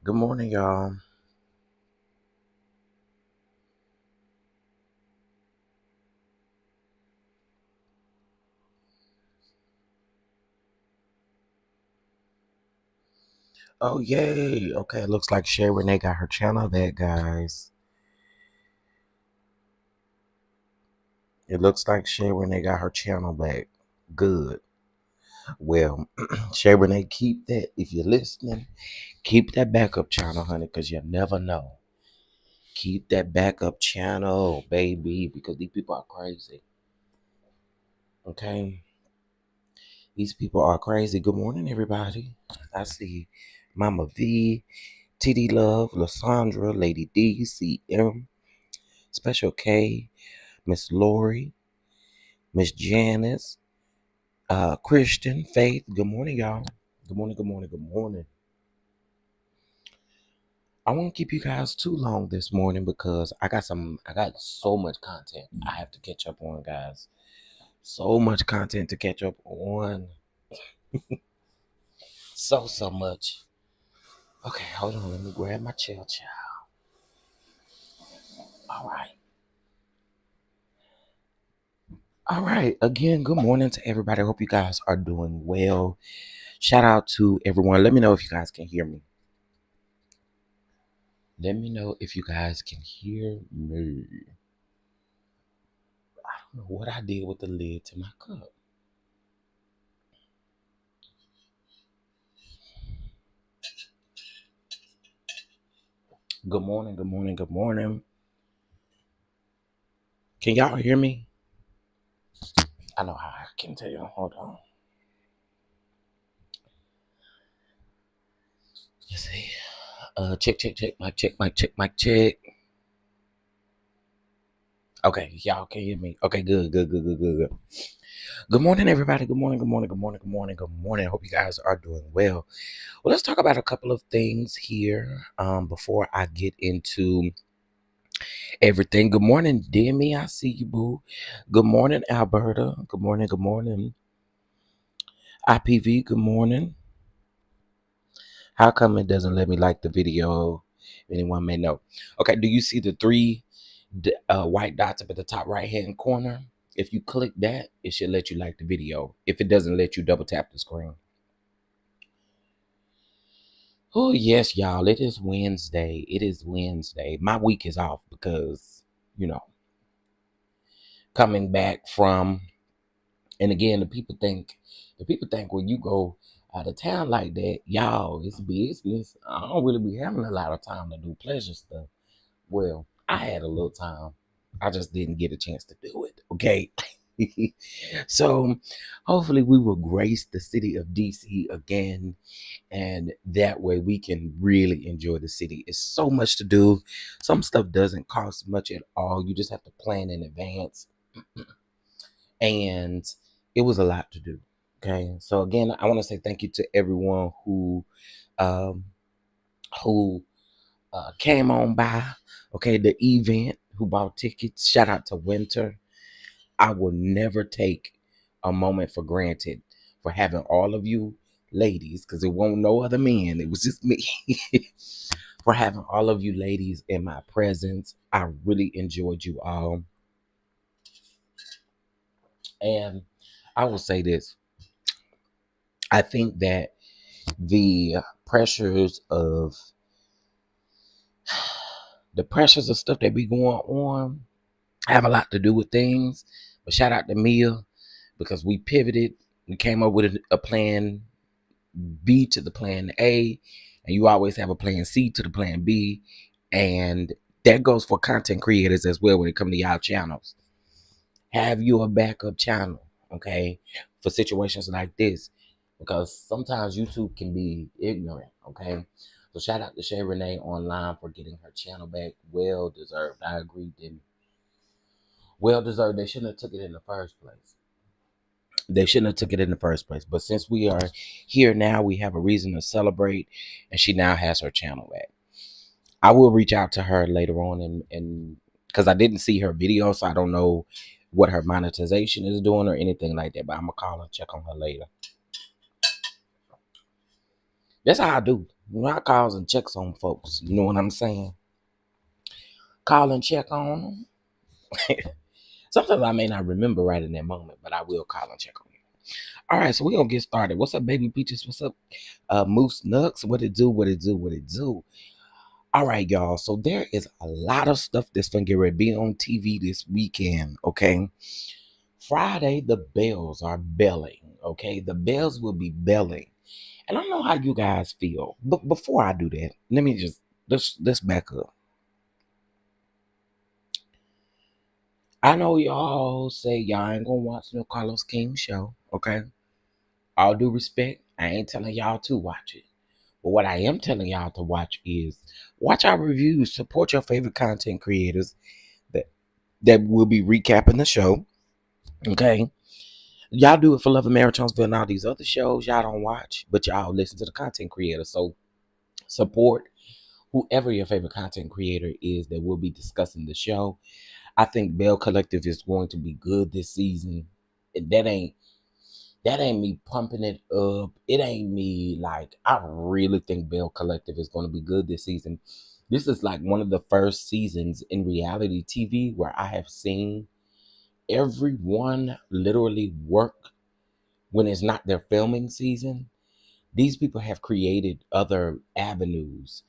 Good morning, y'all. Oh, yay. Okay, it looks like Shay Renee got her channel back, guys. It looks like Shay Renee got her channel back. Good. Well, Shay Renee, keep that. If you're listening, keep that backup channel, honey, because you never know. Keep that backup channel, baby, because these people are crazy. Okay? These people are crazy. Good morning, everybody. I see Mama V, TD Love, Lysandra, Lady D, CM, Special K, Miss Lori, Miss Janice, Christian, Faith. Good morning, y'all. Good morning, good morning, good morning. I won't keep you guys too long this morning because I got so much content I have to catch up on, guys. So much content to catch up on. So much. Okay, hold on. Let me grab my chill. All right. All right. Again, good morning to everybody. I hope you guys are doing well. Shout out to everyone. Let me know if you guys can hear me. Let me know if you guys can hear me. I don't know what I did with the lid to my cup. Good morning, good morning, good morning. Can y'all hear me? I know how I can tell you. Hold on. Let's see. Check, mic check. Okay, y'all can hear me. Okay, good. Good morning, everybody. Good morning. I hope you guys are doing well. Well, let's talk about a couple of things here before I get into everything. Good morning, Demi. I see you, boo. Good morning, Alberta. Good morning. IPV, good morning. How come it doesn't let me like the video? Anyone may know. Okay, do you see the three white dots up at the top right hand corner? If you click that, it should let you like the video. If it doesn't let you, double tap the screen. Oh, yes, y'all. It is Wednesday. My week is off because, you know, coming back from, and again, the people think when you go out of town like that, y'all, it's business. I don't really be having a lot of time to do pleasure stuff. Well, I had a little time. I just didn't get a chance to do it. Okay. So hopefully we will grace the city of DC again, and that way we can really enjoy the city. It's so much to do. Some stuff doesn't cost much at all. You just have to plan in advance. And it was a lot to do. Okay. So again, I want to say thank you to everyone um who came on by. Okay, the event, who bought tickets. Shout out to Winter. I will never take a moment for granted for having all of you ladies, because it won't no other men. It was just me. For having all of you ladies in my presence. I really enjoyed you all. And I will say this. I think that the pressures of stuff that be going on have a lot to do with things. But shout out to Mia, because we pivoted. We came up with a plan B to the plan A, and you always have a plan C to the plan B. And that goes for content creators as well when it comes to y'all channels. Have you a backup channel, okay, for situations like this, because sometimes YouTube can be ignorant, okay? So shout out to Shay Renee online for getting her channel back. Well deserved. I agree, Demi. Well deserved. They shouldn't have took it in the first place. But since we are here now, we have a reason to celebrate, and she now has her channel back. I will reach out to her later on, and because I didn't see her video, so I don't know what her monetization is doing or anything like that. But I'm gonna call her, check on her later. That's how I do. I calls and checks on folks. You know what I'm saying? Call and check on them. Sometimes I may not remember right in that moment, but I will call and check on you. All right, so we're gonna get started. What's up, baby peaches? What's up, Moose Nuts? What it do? What it do? What it do? All right, y'all. So there is a lot of stuff that's gonna get ready to be on TV this weekend. Okay, Friday the bells are belling. Okay, the bells will be belling, and I don't know how you guys feel, but before I do that, let me just let's back up. I know y'all say y'all ain't gonna watch no Carlos King show. Okay, all due respect, I ain't telling y'all to watch it. But what I am telling y'all to watch is watch our reviews, support your favorite content creators that will be recapping the show. Okay. Y'all do it for Love and Marriage Huntsville and all these other shows y'all don't watch, but y'all listen to the content creators. So support whoever your favorite content creator is that will be discussing the show. I think Bell Collective is going to be good this season. That ain't me pumping it up. It ain't me like I really think Bell Collective is going to be good this season. This is like one of the first seasons in reality TV where I have seen everyone literally work when it's not their filming season. These people have created other avenues.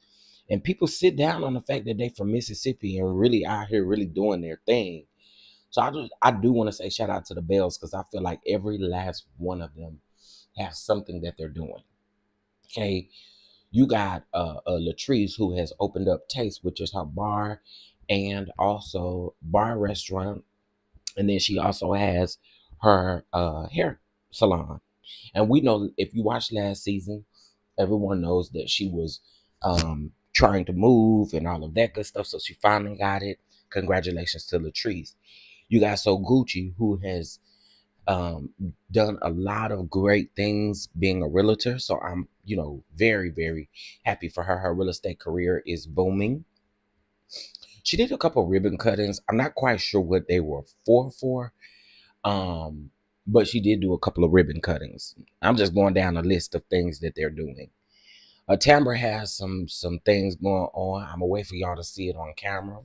And people sit down on the fact that they from Mississippi and really out here really doing their thing. So I do want to say shout out to the Bells because I feel like every last one of them has something that they're doing. Okay. You got Latrice who has opened up Taste, which is her bar and also bar restaurant. And then she also has her hair salon. And we know if you watched last season, everyone knows that she was trying to move and all of that good stuff. So she finally got it. Congratulations to Latrice. You got So Gucci, who has um, done a lot of great things being a realtor. So I'm, very, very happy for her. Her real estate career is booming. She did a couple ribbon cuttings. I'm not quite sure what they were for. Um, but she did do a couple of ribbon cuttings. I'm just going down a list of things that they're doing. Tambra has some things going on. I'm gonna wait for y'all to see it on camera.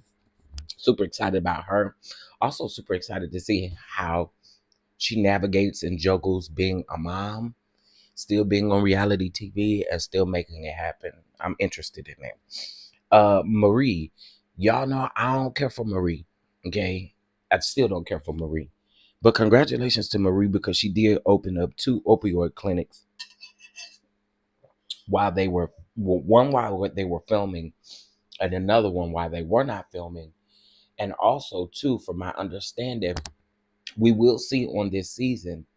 Super excited about her. Also super excited to see how she navigates and juggles being a mom, still being on reality TV, and still making it happen. I'm interested in that. Marie, y'all know I don't care for Marie. Okay, I still don't care for Marie. But congratulations to Marie because she did open up 2 opioid clinics while they were one while they were filming and another one while they were not filming. And also too, from my understanding, we will see on this season.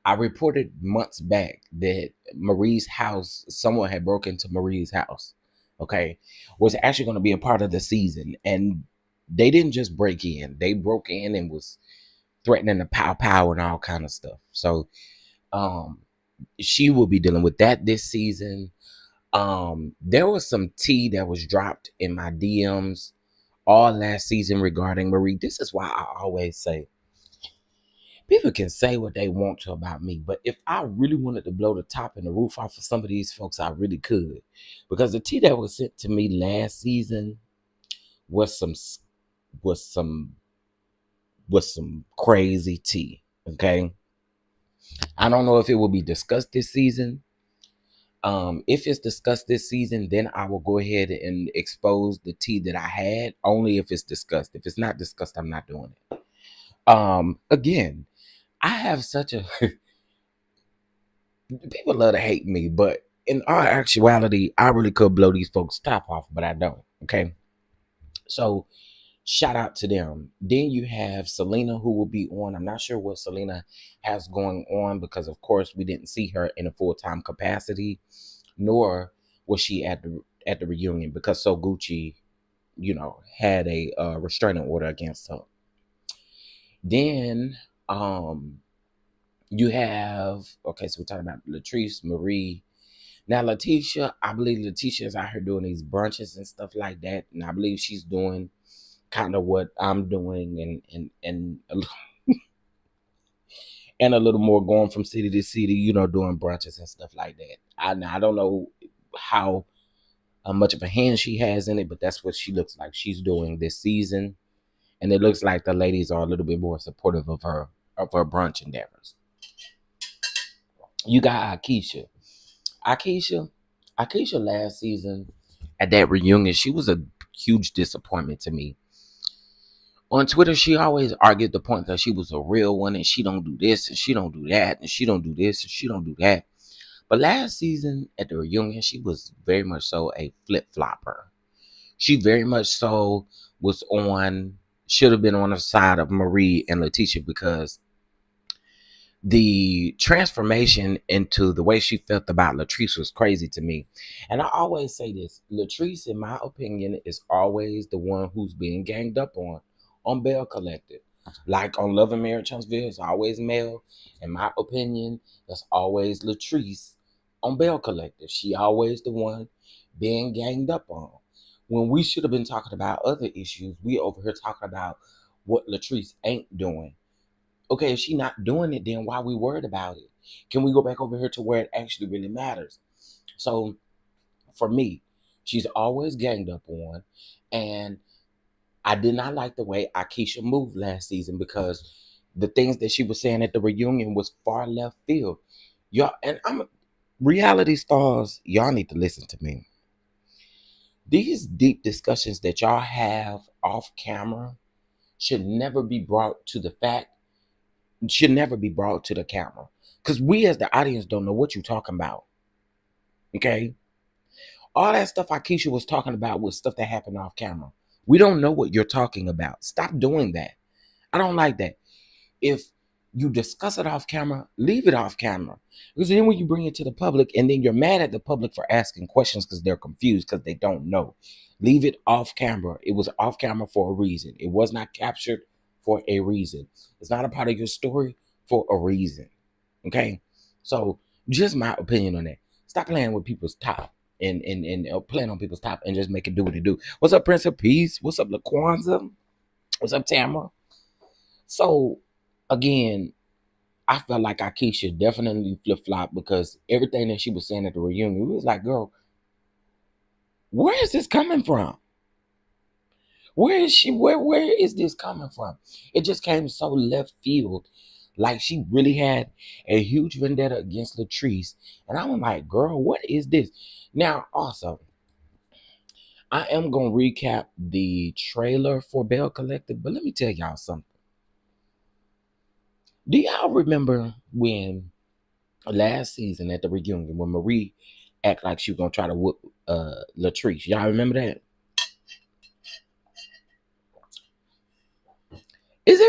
I reported months back that Marie's house, someone had broken into Marie's house, okay, was actually going to be a part of the season. And they didn't just break in, they broke in and was threatening to pow and all kind of stuff. So um she will be dealing with that this season. There was some tea that was dropped in my DMs all last season regarding Marie. This is why I always say people can say what they want to about me, but if I really wanted to blow the top and the roof off of some of these folks, I really could. Because the tea that was sent to me last season was was some some crazy tea. Okay. I don't know if it will be discussed this season. If it's discussed this season, then I will go ahead and expose the tea that I had. Only if it's discussed. If it's not discussed, I'm not doing it. Again, I have such a people love to hate me, but in all actuality, I really could blow these folks' top off, but I don't. Okay, so shout out to them. Then you have Selena, who will be on. I'm not sure what Selena has going on because, of course, we didn't see her in a full-time capacity, nor was she at the reunion because So Gucci, had a restraining order against her. Then you have so we're talking about Latrice, Marie. Now Letitia, I believe Letitia is out here doing these brunches and stuff like that, and I believe she's doing kind of what I'm doing and a little more going from city to city, doing brunches and stuff like that. I don't know how much of a hand she has in it, but that's what she looks like she's doing this season. And it looks like the ladies are a little bit more supportive of her brunch endeavors. You got Akeisha. Akeisha, Akeisha last season at that reunion, she was a huge disappointment to me. On Twitter, she always argued the point that she was a real one and she don't do this and she don't do that and she don't do this and she don't do that. But last season at the reunion, she was very much so a flip-flopper. She very much so was should have been on the side of Marie and Letitia, because the transformation into the way she felt about Latrice was crazy to me. And I always say this, Latrice, in my opinion, is always the one who's being ganged up on Bell Collective. Like on Love and Marriage Huntsville, it's always Mel. In my opinion, that's always Latrice on Bell Collective. She always the one being ganged up on. When we should have been talking about other issues, we over here talking about what Latrice ain't doing. Okay, if she not doing it, then why we worried about it? Can we go back over here to where it actually really matters? So for me, she's always ganged up on. And I did not like the way Akeisha moved last season, because the things that she was saying at the reunion was far left field. Y'all, and reality stars, y'all need to listen to me. These deep discussions that y'all have off camera should never be brought to the camera, because we as the audience don't know what you're talking about. Okay, all that stuff Akeisha was talking about was stuff that happened off camera. We don't know what you're talking about. Stop doing that. I don't like that. If you discuss it off camera, leave it off camera, because then when you bring it to the public and then you're mad at the public for asking questions because they're confused because they don't know, leave it off camera. It was off camera for a reason. It was not captured for a reason. It's not a part of your story for a reason. Okay, so just my opinion on that. Stop playing with people's top and playing on people's top and just make it do what it do. What's up, Prince of Peace? What's up, Laquanza? What's up, Tamara? So again, I felt like Akeisha definitely flip-flopped, because everything that she was saying at the reunion, it was like, girl, where is this coming from? Where is she? Where is this coming from? It just came so left field. Like she really had a huge vendetta against Latrice. And I was like, girl, what is this? Now, also, I am going to recap the trailer for Bell Collective, but let me tell y'all something. Do y'all remember when last season at the reunion, when Marie act like she was going to try to whoop Latrice? Y'all remember that? Is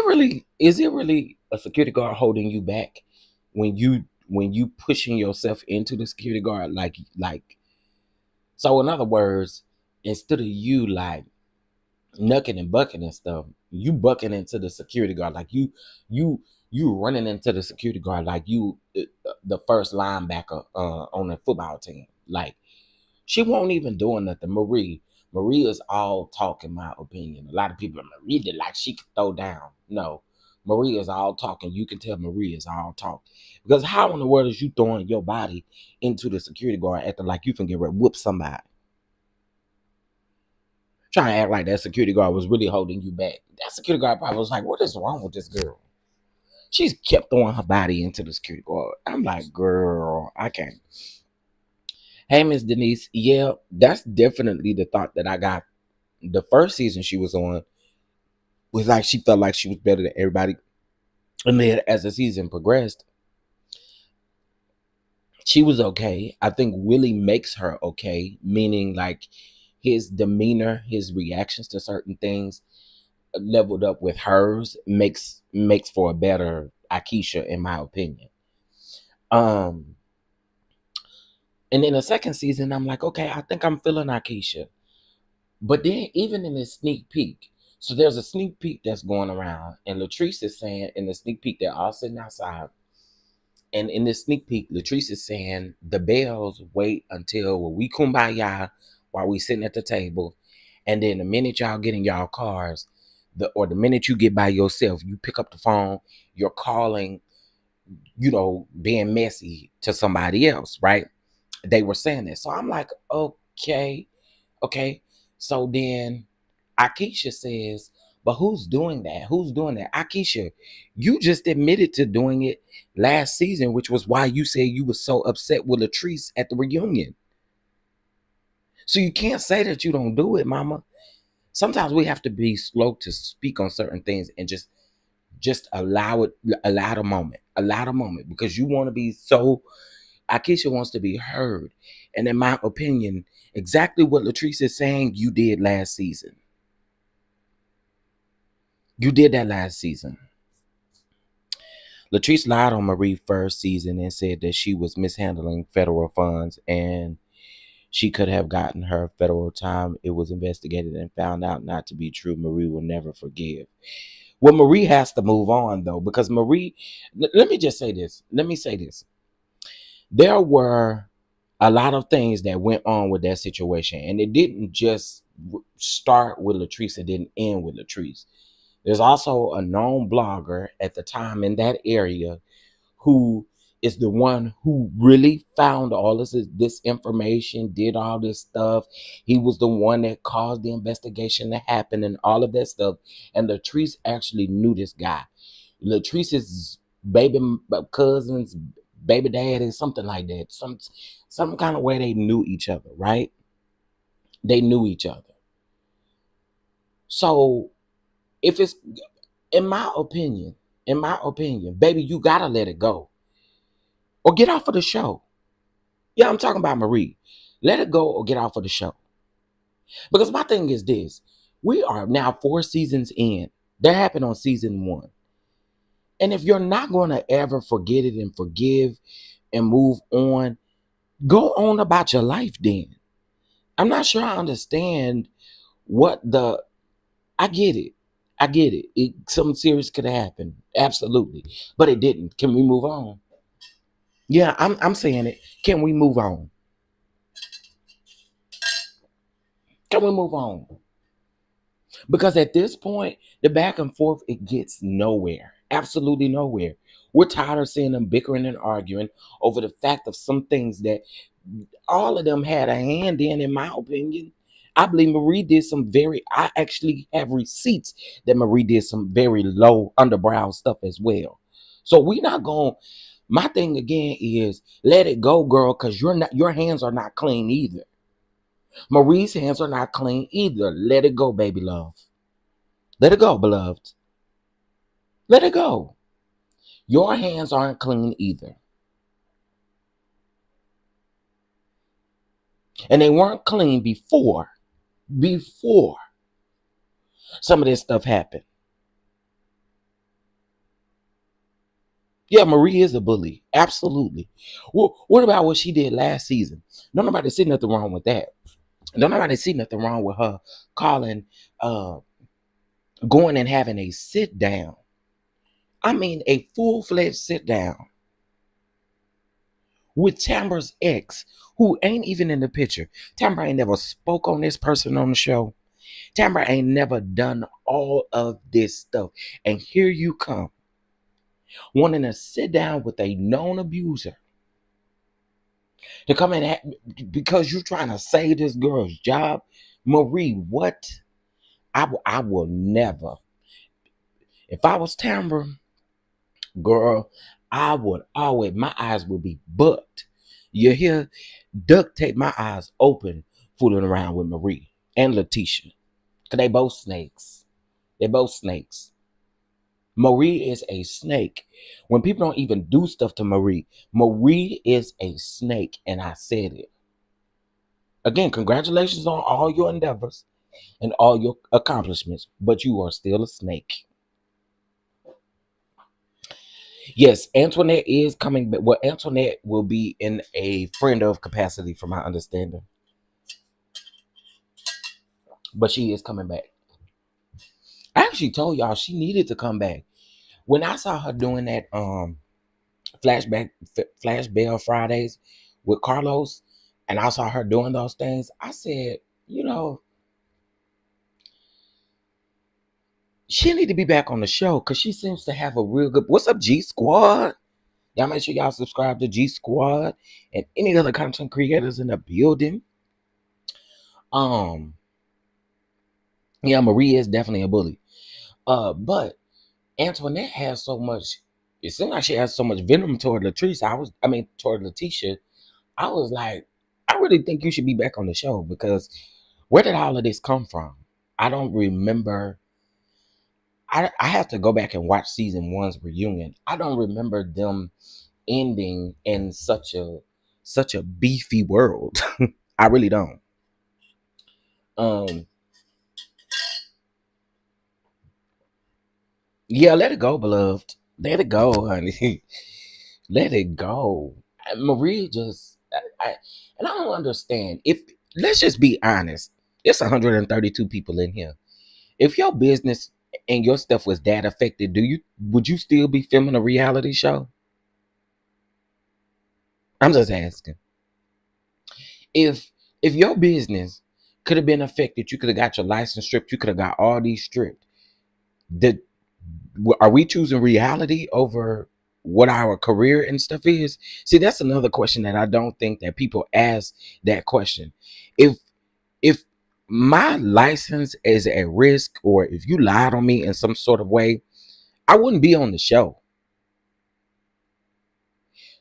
it really a security guard holding you back when you pushing yourself into the security guard, like so in other words, instead of you like knucking and bucking and stuff, you bucking into the security guard, like you you running into the security guard like you the first linebacker on the football team. Like she won't even doing nothing. Marie is all talk, in my opinion. A lot of people, Marie did like she could throw down. No, Marie is all talking. You can tell Marie is all talk. Because how in the world is you throwing your body into the security guard acting like you can get ready to whoop somebody? Trying to act like that security guard was really holding you back. That security guard probably was like, what is wrong with this girl? She's kept throwing her body into the security guard. I'm like, girl, I can't. Hey, Miss Denise. Yeah, that's definitely the thought that I got. The first season she was on was like she felt like she was better than everybody. And then as the season progressed, she was okay. I think Willie makes her okay, meaning like his demeanor, his reactions to certain things leveled up with hers makes for a better Akeisha, in my opinion. Um and in the second season, I'm like, okay, I think I'm feeling Akeisha. But then even in this sneak peek, so there's a sneak peek that's going around, and Latrice is saying in the sneak peek, they're all sitting outside. And in this sneak peek, Latrice is saying the bells wait until we kumbaya while we sitting at the table. And then the minute y'all get in y'all cars, the minute you get by yourself, you pick up the phone, you're calling, being messy to somebody else, right? they were saying that. So I'm like, okay, okay. So then Akeisha says, but who's doing that? Who's doing that? Akeisha, you just admitted to doing it last season, which was why you said you were so upset with Latrice at the reunion. So you can't say that you don't do it, mama. Sometimes we have to be slow to speak on certain things and just allow it, allow the moment, because you want to be so. Akeisha wants to be heard, and in my opinion, exactly what Latrice is saying, you did last season. You did that last season. Latrice lied on Marie first season and said that she was mishandling federal funds and she could have gotten her federal time. It was investigated and found out not to be true. Marie will never forgive. Well, Marie has to move on though, because Marie, let me just say this. Let me say this. There were a lot of things that went on with that situation, and it didn't just start with Latrice, it didn't end with Latrice. There's also a known blogger at the time in that area who is the one who really found all this information, did all this stuff. He was the one that caused the investigation to happen and all of that stuff. And Latrice actually knew this guy. Latrice's baby cousin's baby dad is something like that. Some kind of way they knew each other, right? They knew each other. So if it's in my opinion, baby, you gotta let it go. Or get off of the show. Yeah, I'm talking about Marie. Let it go or get off of the show. Because my thing is this. We are now 4 seasons in. That happened on season 1. And if you're not going to ever forget it and forgive and move on, go on about your life then. I'm not sure I understand what the I get it. I get it. Something serious could have happened. Absolutely. But it didn't. Can we move on? Yeah, I'm saying it. Can we move on? Can we move on? Because at this point, the back and forth, it gets nowhere. Absolutely nowhere. We're tired of seeing them bickering and arguing over the fact of some things that all of them had a hand in my opinion. I believe Marie did I actually have receipts that Marie did some very low underbrow stuff as well. So we not going, my thing again is let it go, girl, because your hands are not clean either. Marie's hands are not clean either. Let it go, baby love. Let it go, beloved. Let it go. Your hands aren't clean either. And they weren't clean before some of this stuff happened. Yeah, Marie is a bully. Absolutely. Well, what about what she did last season? Don't nobody see nothing wrong with that. Don't nobody see nothing wrong with her calling, going and having a sit down. I mean, a full-fledged sit down with Tambra's ex, who ain't even in the picture. Tambra ain't never spoke on this person on the show. Tambra ain't never done all of this stuff. And here you come, wanting to sit down with a known abuser to come in because you're trying to save this girl's job. Marie, what? I will never. If I was Tambra, girl, I would always, my eyes would be booked. You hear? Duct tape my eyes open, fooling around with Marie and Letitia. Because they both snakes. They both snakes. Marie is a snake. When people don't even do stuff to Marie, Marie is a snake. And I said it. Again, congratulations on all your endeavors and all your accomplishments, but you are still a snake. Yes, Antoinette is coming back. Well, Antoinette will be in a friend of capacity, from my understanding. But she is coming back. I actually told y'all she needed to come back. When I saw her doing that Flash Bell Fridays with Carlos, and I saw her doing those things, I said, she need to be back on the show because she seems to have a real good. What's up, G Squad? Y'all make sure y'all subscribe to G Squad and any other content creators in the building. Um, yeah, Marie is definitely a bully. But Antoinette has so much. It seems like she has so much venom toward Latrice. Toward Letitia. I was like, I really think you should be back on the show because where did all of this come from? I don't remember. I have to go back and watch season one's reunion. I don't remember them ending in such a beefy world. I really don't. Um, yeah, let it go, beloved. Let it go, honey. Let it go. Marie just, and I don't understand. If let's just be honest, it's 132 people in here. If your business and your stuff was that affected, would you still be filming a reality show? I'm just asking. If if your business could have been affected, you could have got your license stripped, you could have got all these stripped. Did Are we choosing reality over what our career and stuff is? See, that's another question that I don't think that people ask that question. If if my license is at risk, or if you lied on me in some sort of way, I wouldn't be on the show.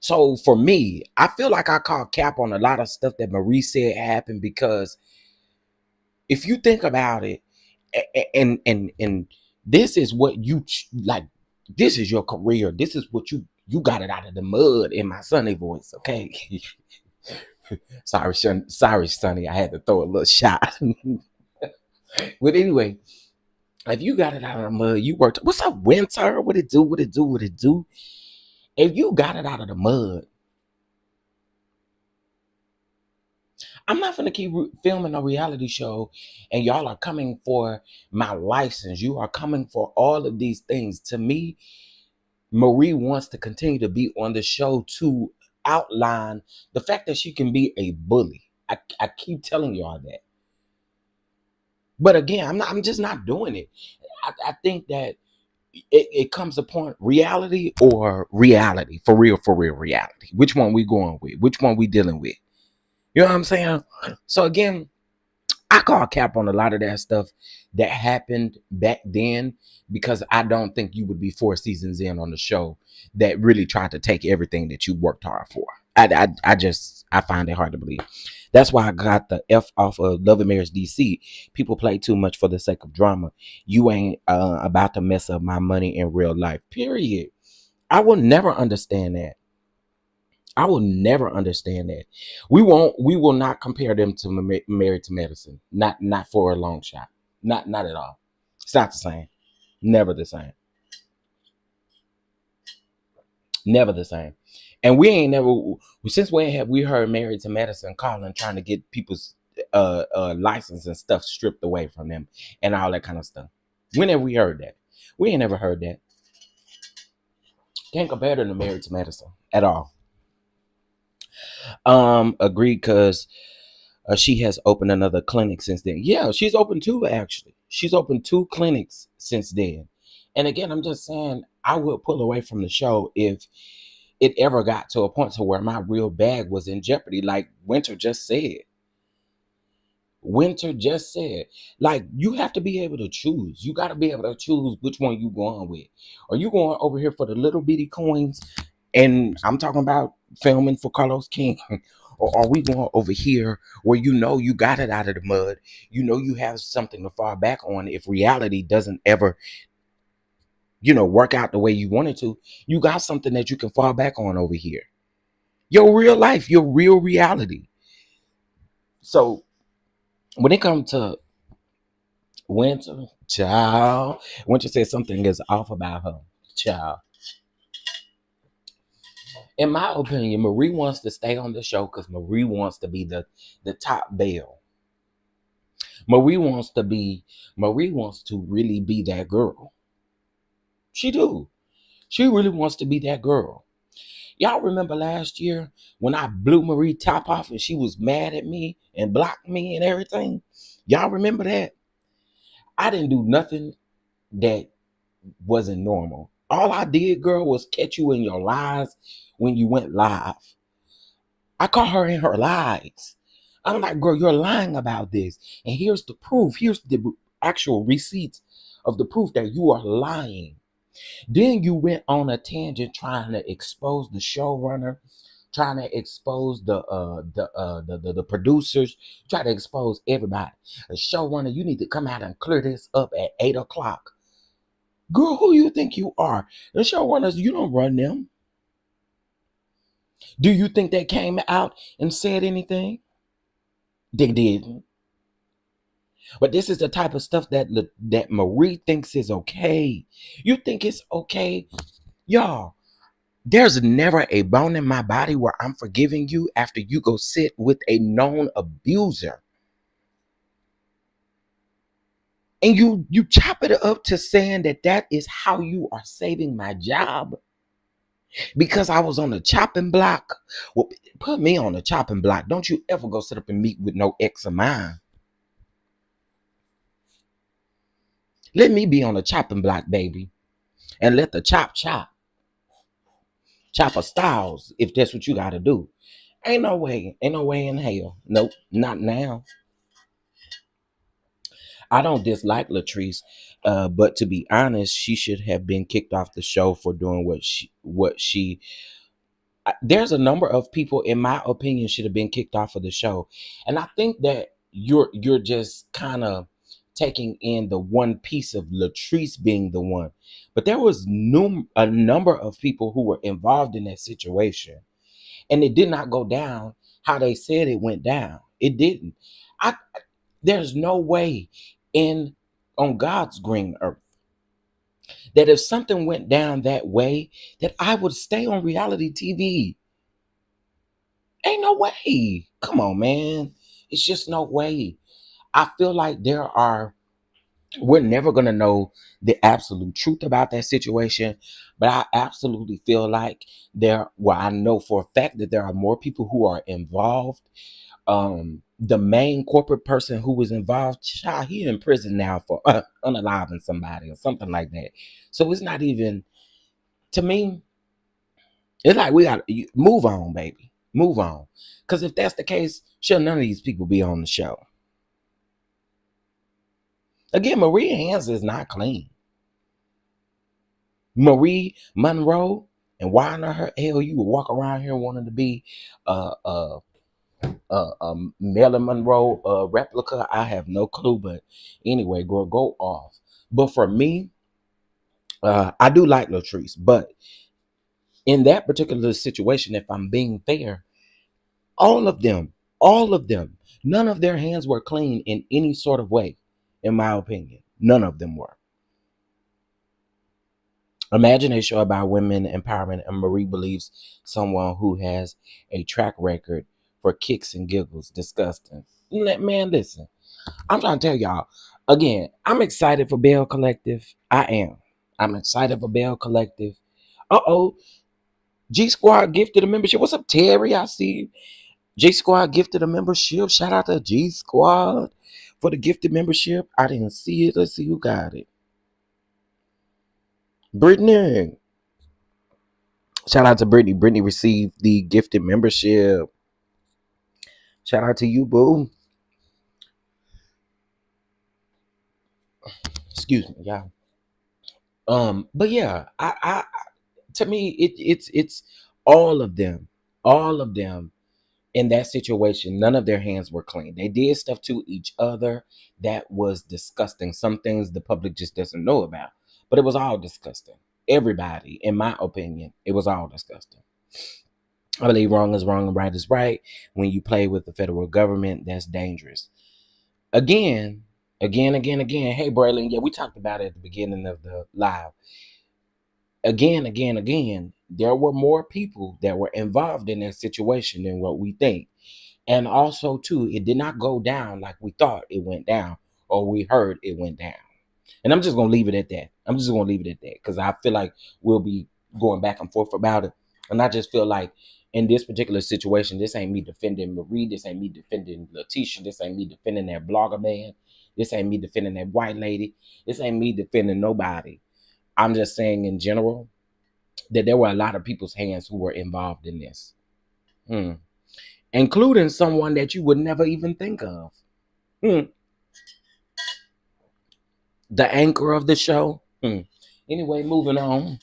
So for me, I feel like I call cap on a lot of stuff that Marie said happened, because if you think about it, and this is what like, this is your career, this is what you got it out of the mud, in my Sunny voice, okay? Sorry, Sonny, I had to throw a little shot. But anyway, if you got it out of the mud, you worked. What's up, Winter? What it do? What it do? What it do? If you got it out of the mud, I'm not gonna keep filming a reality show, and y'all are coming for my license. You are coming for all of these things. To me, Marie wants to continue to be on the show to outline the fact that she can be a bully. I keep telling y'all that. But again, I'm just not doing it. I think that it comes to point, reality or reality, for real reality. Which one we going with? Which one we dealing with? You know what I'm saying? So again, I call cap on a lot of that stuff that happened back then, because I don't think you would be 4 seasons in on the show that really tried to take everything that you worked hard for. I find it hard to believe. That's why I got the F off of Love and Marriage DC. People play too much for the sake of drama. You ain't about to mess up my money in real life. Period. I will never understand that. I will never understand that. We won't. We will not compare them to Married to Medicine. Not for a long shot. Not at all. It's not the same. Never the same. Never the same. And we ain't never, since when have we heard Married to Medicine calling, trying to get people's license and stuff stripped away from them and all that kind of stuff? When have we heard that? We ain't never heard that. Can't compare them to Married to Medicine at all. Agreed, because she has opened another clinic since then. Yeah, she's opened two, actually. She's opened two clinics since then. And again, I'm just saying, I would pull away from the show if it ever got to a point to where my real bag was in jeopardy. Like Winter just said. Winter just said, like, you have to be able to choose. You got to be able to choose which one you going with. Are you going over here for the little bitty coins? And I'm talking about filming for Carlos King. Or are we going over here where you know you got it out of the mud? You know you have something to fall back on if reality doesn't ever, work out the way you want it to. You got something that you can fall back on over here. Your real life, your real reality. So when it comes to Winter, child, Winter said something is off about her, child. In my opinion, Marie wants to stay on the show because Marie wants to be the top belle. Marie wants to really be that girl. She do. She really wants to be that girl. Y'all remember last year when I blew Marie top off and she was mad at me and blocked me and everything? Y'all remember that? I didn't do nothing that wasn't normal. All I did, girl, was catch you in your lies when you went live. I caught her in her lies. I'm like, girl, you're lying about this. And here's the proof. Here's the actual receipts of the proof that you are lying. Then you went on a tangent trying to expose the showrunner, trying to expose the producers, try to expose everybody. The showrunner, you need to come out and clear this up at 8 o'clock. Girl, who you think you are? The showrunners, you don't run them. Do you think they came out and said anything? They didn't. But this is the type of stuff that Marie thinks is okay. You think it's okay? Y'all, there's never a bone in my body where I'm forgiving you after you go sit with a known abuser. And you chop it up to saying that is how you are saving my job because I was on the chopping block. Well, put me on the chopping block. Don't you ever go sit up and meet with no ex of mine. Let me be on the chopping block, baby, and let the chopper styles if that's what you got to do. Ain't no way in hell. Nope, not now. I don't dislike Latrice, but to be honest, she should have been kicked off the show for doing what she. There's a number of people, in my opinion, should have been kicked off of the show, and I think that you're just kind of taking in the one piece of Latrice being the one, but there was a number of people who were involved in that situation, and it did not go down how they said it went down. It didn't. I There's no way in on God's green earth that if something went down that way, that I would stay on reality TV. Ain't no way. Come on, man. It's just no way. I feel like we're never going to know the absolute truth about that situation, but I absolutely feel like I know for a fact that there are more people who are involved. The main corporate person who was involved, child, he in prison now for unaliving somebody or something like that. So it's not even, to me, it's like we got to move on, baby. Move on. Because if that's the case, sure, none of these people be on the show. Again, Marie hands is not clean. Marie Monroe, and why in the hell you would walk around here wanting to be Marilyn Monroe replica? I have no clue, but anyway, girl, go off. But for me, I do like Latrice, but in that particular situation, if I'm being fair, all of them, none of their hands were clean in any sort of way, in my opinion. None of them were. Imagine a show about women empowerment, and Marie believes someone who has a track record for kicks and giggles. Disgusting. Man, listen. I'm trying to tell y'all, again, I'm excited for Bell Collective. I am. I'm excited for Bell Collective. Uh-oh. G Squad gifted a membership. What's up, Terry? I see you. G Squad gifted a membership. Shout out to G Squad for the gifted membership. I didn't see it. Let's see who got it. Brittany. Shout out to Brittany. Brittany received the gifted membership. Shout out to you, boo. Excuse me, y'all. But yeah, I to me, it's all of them in that situation. None of their hands were clean. They did stuff to each other that was disgusting. Some things the public just doesn't know about, but it was all disgusting. Everybody, in my opinion, it was all disgusting. I believe wrong is wrong and right is right. When you play with the federal government, that's dangerous. Again, again. Hey, Braylon, yeah, we talked about it at the beginning of the live. Again. There were more people that were involved in that situation than what we think. And also, too, it did not go down like we thought it went down or we heard it went down. And I'm just going to leave it at that. Because I feel like we'll be going back and forth about it. And I just feel like in this particular situation, this ain't me defending Marie. This ain't me defending Letitia. This ain't me defending that blogger man. This ain't me defending that white lady. This ain't me defending nobody. I'm just saying in general that there were a lot of people's hands who were involved in this, Hmm. including someone that you would never even think of. Hmm. The anchor of the show. Hmm. Anyway, moving on.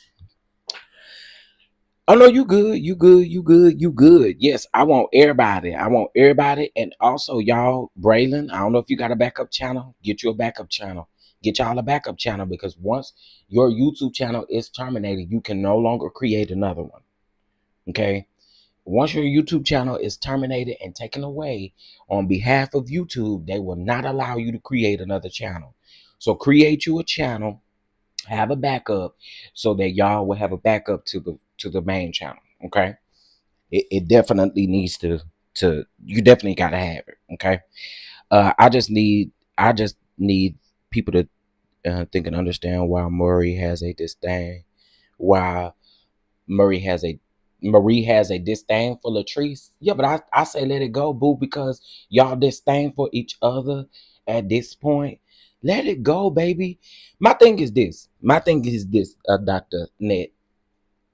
Oh no, you good, you good, you good, you good. Yes, I want everybody. I want everybody. And also, y'all, Braylon, I don't know if you got a backup channel. Get you a backup channel. Get y'all a backup channel, because once your YouTube channel is terminated, you can no longer create another one. Okay. Once your YouTube channel is terminated and taken away on behalf of YouTube, they will not allow you to create another channel. So create you a channel, have a backup, so that y'all will have a backup to the main channel. Okay. It definitely needs to you definitely gotta have it. Okay. I just need people to think and understand why Maury has a disdain, why Marie has a Marie has a disdain for Latrice. Yeah, but I say let it go, boo, because y'all disdain for each other at this point. Let it go, baby. My thing is this. My thing is this, Dr. Ned.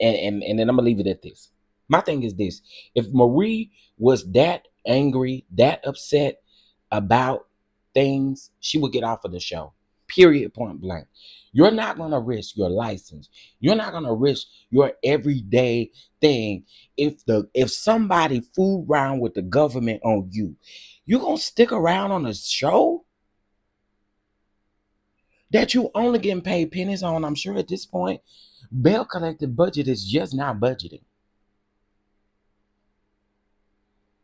And then I'm gonna leave it at this. My thing is this: if Marie was that angry, that upset about things, she would get off of the show. Period. Point blank. You're not gonna risk your license. You're not gonna risk your everyday thing if somebody fool around with the government on you. You gonna stick around on a show that you only getting paid pennies on? I'm sure at this point, Bell Collective budget is just not budgeting.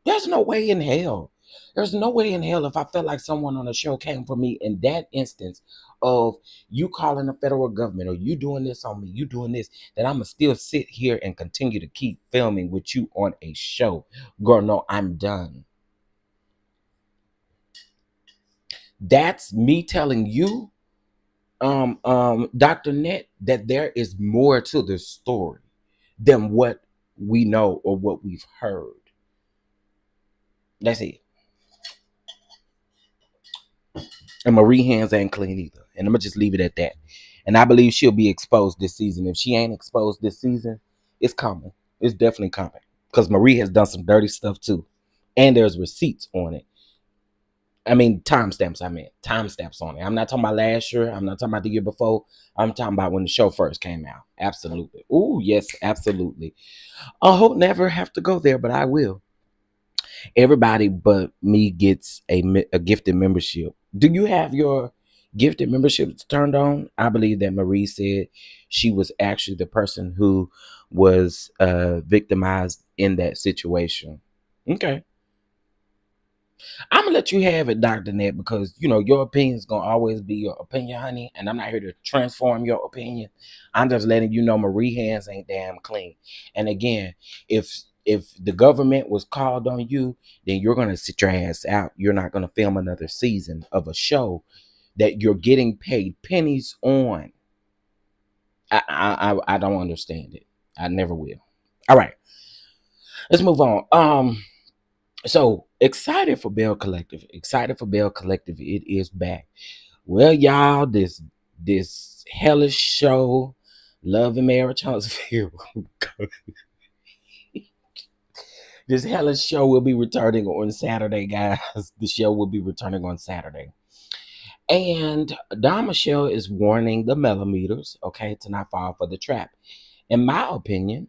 There's no way in hell. There's no way in hell if I felt like someone on the show came for me in that instance of you calling the federal government or you doing this on me, you doing this, that I'm going to still sit here and continue to keep filming with you on a show. Girl, no, I'm done. That's me telling you, Dr. Net, that there is more to the story than what we know or what we've heard. That's it. And Marie hands ain't clean either. And I'm gonna just leave it at that. And I believe she'll be exposed this season. If she ain't exposed this season, it's coming. It's definitely coming. Because Marie has done some dirty stuff too. And there's receipts on it. I mean, timestamps, timestamps on it. I'm not talking about last year. I'm not talking about the year before. I'm talking about when the show first came out. Absolutely. Oh, yes, absolutely. I hope never have to go there, but I will. Everybody but me gets a gifted membership. Do you have your gifted memberships turned on? I believe that Marie said she was actually the person who was victimized in that situation. Okay. I'm gonna let you have it, Dr. Net, because you know your opinion is gonna always be your opinion, honey. And I'm not here to transform your opinion. I'm just letting you know Marie hands ain't damn clean. And again, if the government was called on you, then you're gonna sit your ass out. You're not gonna film another season of a show that you're getting paid pennies on. I don't understand it. I never will. All right, let's move on. So excited for Bell Collective. Excited for Bell Collective. It is back. Well, y'all, this hellish show, Love and Marriage Huntsville. This hellish show will be returning on Saturday, guys. The show will be returning on Saturday. And Don Michelle is warning the Melometers, okay, to not fall for the trap. In my opinion,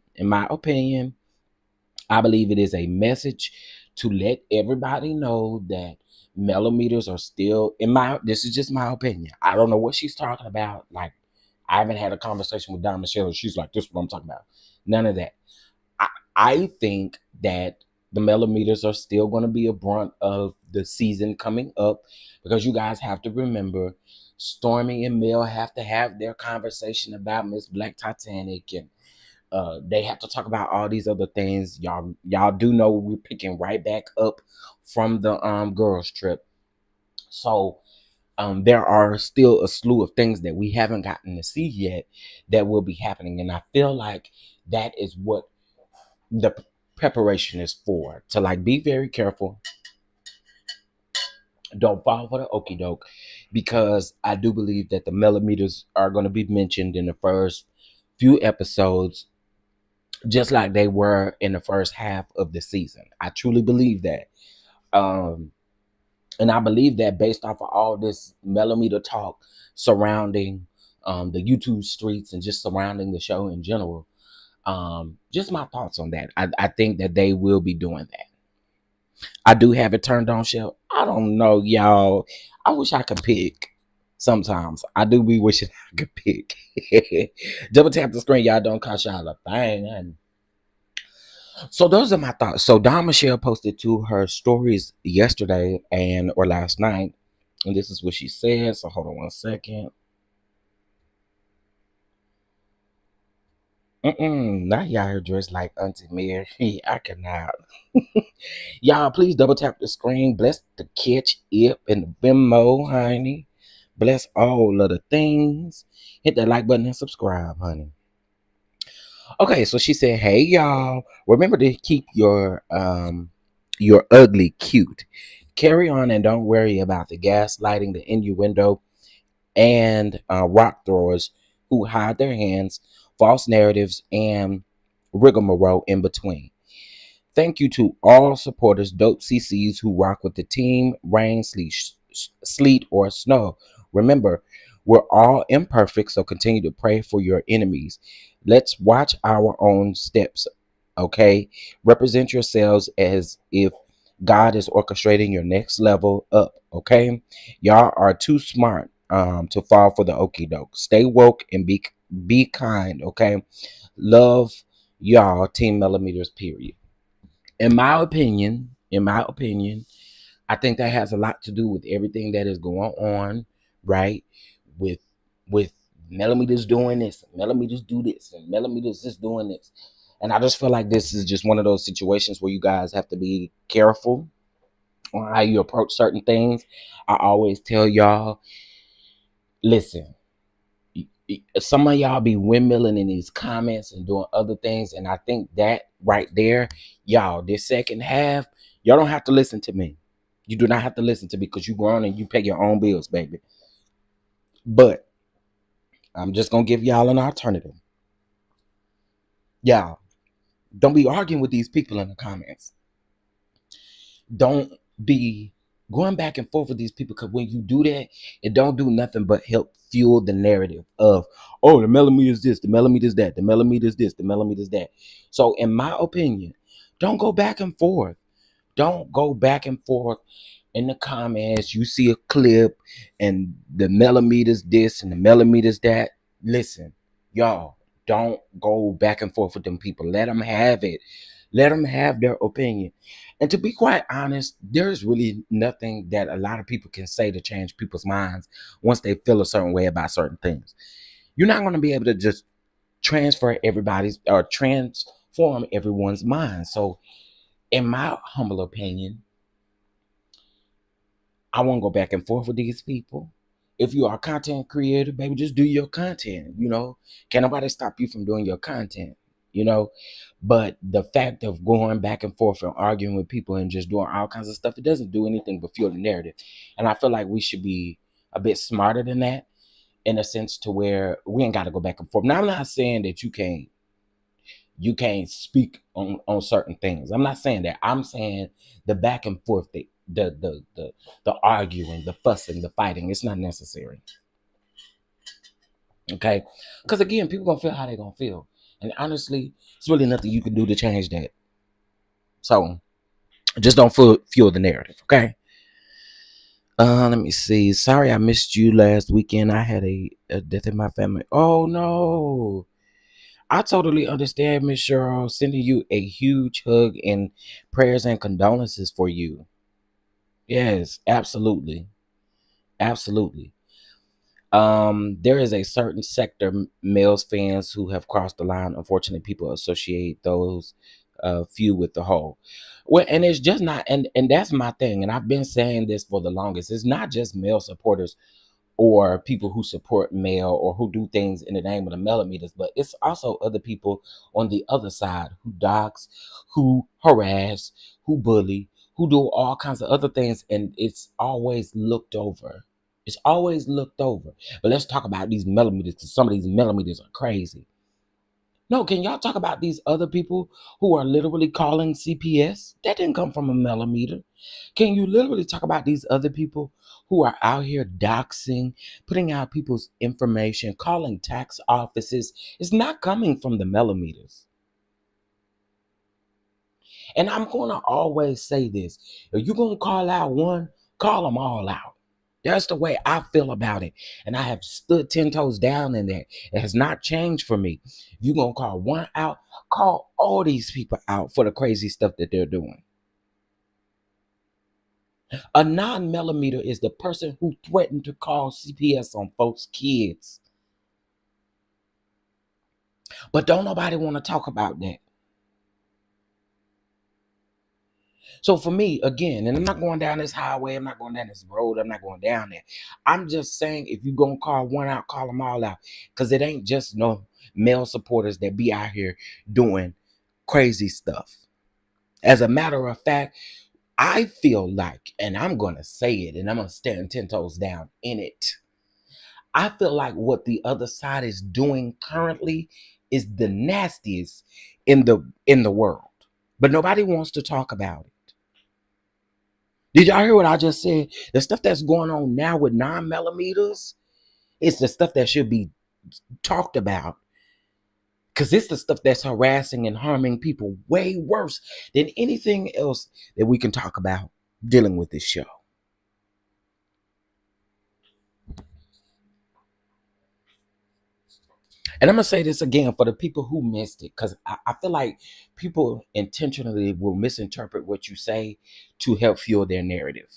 I believe it is a message to let everybody know that Melometers are still this is just my opinion. I don't know what she's talking about. Like, I haven't had a conversation with Don Michelle. She's like, this is what I'm talking about. None of that. I think that the Melometers are still going to be a brunt of the season coming up, because you guys have to remember Stormy and Mel have to have their conversation about Miss Black Titanic, and they have to talk about all these other things. Y'all do know we're picking right back up from the girls trip. So there are still a slew of things that we haven't gotten to see yet that will be happening. And I feel like that is what the preparation is for, to like be very careful, Don't fall for the okie doke, because I do believe that the Melometers are going to be mentioned in the first few episodes, just like they were in the first half of the season. I truly believe that. Um, and I believe that based off of all this Melometer talk surrounding the YouTube streets and just surrounding the show in general, just my thoughts on that. I think that they will be doing that. I do have it turned on, Shell. I don't know, y'all. I wish I could pick. Sometimes I do be wishing I could pick. Double tap the screen, y'all. Don't cost y'all a thing. And so those are my thoughts. So Don Michelle posted to her stories yesterday and or last night, and this is what she said. So hold on one second. Not y'all here dressed like Auntie Mary. I cannot. Y'all, please double tap the screen. Bless the catch up and the Venmo, honey. Bless all of the things. Hit that like button and subscribe, honey. Okay, so she said, "Hey y'all, remember to keep your ugly cute. Carry on and don't worry about the gaslighting, the innuendo, and rock throwers who hide their hands, false narratives, and rigmarole in between. Thank you to all supporters, dope CCs who rock with the team, rain, sleet, or snow. Remember, we're all imperfect, so continue to pray for your enemies. Let's watch our own steps, okay? Represent yourselves as if God is orchestrating your next level up, okay? Y'all are too smart to fall for the okie doke. Stay woke and be kind, okay? Love y'all, Team Melometers, period. In my opinion, I think that has a lot to do with everything that is going on, right? With with Melometers doing this, Melometers do this, and Melometers is doing this. And I just feel like this is just one of those situations where you guys have to be careful on how you approach certain things. I always tell y'all, listen, some of y'all be windmilling in these comments and doing other things, and I think that right there, y'all, this second half, y'all don't have to listen to me. You do not have to listen to me because you grown and you pay your own bills, baby. But I'm just gonna give y'all an alternative. Y'all, don't be arguing with these people in the comments. Don't be going back and forth with these people, because when you do that, it don't do nothing but help fuel the narrative of, oh, the millimeters this, the millimeters that, the millimeters this, the millimeters that. So in my opinion, don't go back and forth. Don't go back and forth in the comments. You see a clip and the millimeters this and the millimeters that. Listen, y'all, don't go back and forth with them people. Let them have it. Let them have their opinion. And to be quite honest, there's really nothing that a lot of people can say to change people's minds once they feel a certain way about certain things. You're not going to be able to just transfer everybody's or transform everyone's mind. So, in my humble opinion, I won't go back and forth with these people. If you are a content creator, baby, just do your content. Can't nobody stop you from doing your content. You know, but the fact of going back and forth and arguing with people and just doing all kinds of stuff, it doesn't do anything but fuel the narrative. And I feel like we should be a bit smarter than that, in a sense to where we ain't got to go back and forth. Now, I'm not saying that you can't speak on certain things. I'm not saying that. I'm saying the back and forth, the arguing, the fussing, the fighting, it's not necessary. Okay? Because again, people gonna feel how they gonna feel. And honestly, it's really nothing you can do to change that. So just don't fuel the narrative, okay? Let me see. Sorry I missed you last weekend. I had a death in my family. Oh no. I totally understand, Miss Cheryl. Sending you a huge hug and prayers and condolences for you. Yes, absolutely. Absolutely. There is a certain sector, males fans, who have crossed the line. Unfortunately, people associate those few with the whole. Well, and it's just not, and that's my thing. And I've been saying this for the longest. It's not just male supporters or people who support male or who do things in the name of the millimeters, but it's also other people on the other side who dox, who harass, who bully, who do all kinds of other things, and it's always looked over. It's always looked over. But let's talk about these millimeters, because some of these millimeters are crazy. No, can y'all talk about these other people who are literally calling CPS? That didn't come from a millimeter. Can you literally talk about these other people who are out here doxing, putting out people's information, calling tax offices? It's not coming from the millimeters. And I'm going to always say this. If you're going to call out one, call them all out. That's the way I feel about it. And I have stood 10 toes down in that. It has not changed for me. If you're going to call one out, call all these people out for the crazy stuff that they're doing. A non-millimeter is the person who threatened to call CPS on folks' kids. But don't nobody want to talk about that. So for me, again, and I'm not going down this highway, I'm not going down this road, I'm not going down there. I'm just saying, if you're going to call one out, call them all out. Because it ain't just no male supporters that be out here doing crazy stuff. As a matter of fact, I feel like, and I'm going to say it, and I'm going to stand 10 toes down in it. I feel like what the other side is doing currently is the nastiest in the world. But nobody wants to talk about it. Did y'all hear what I just said? The stuff that's going on now with non-millimeters is the stuff that should be talked about. Because it's the stuff that's harassing and harming people way worse than anything else that we can talk about dealing with this show. And I'm going to say this again for the people who missed it, because I feel like people intentionally will misinterpret what you say to help fuel their narrative.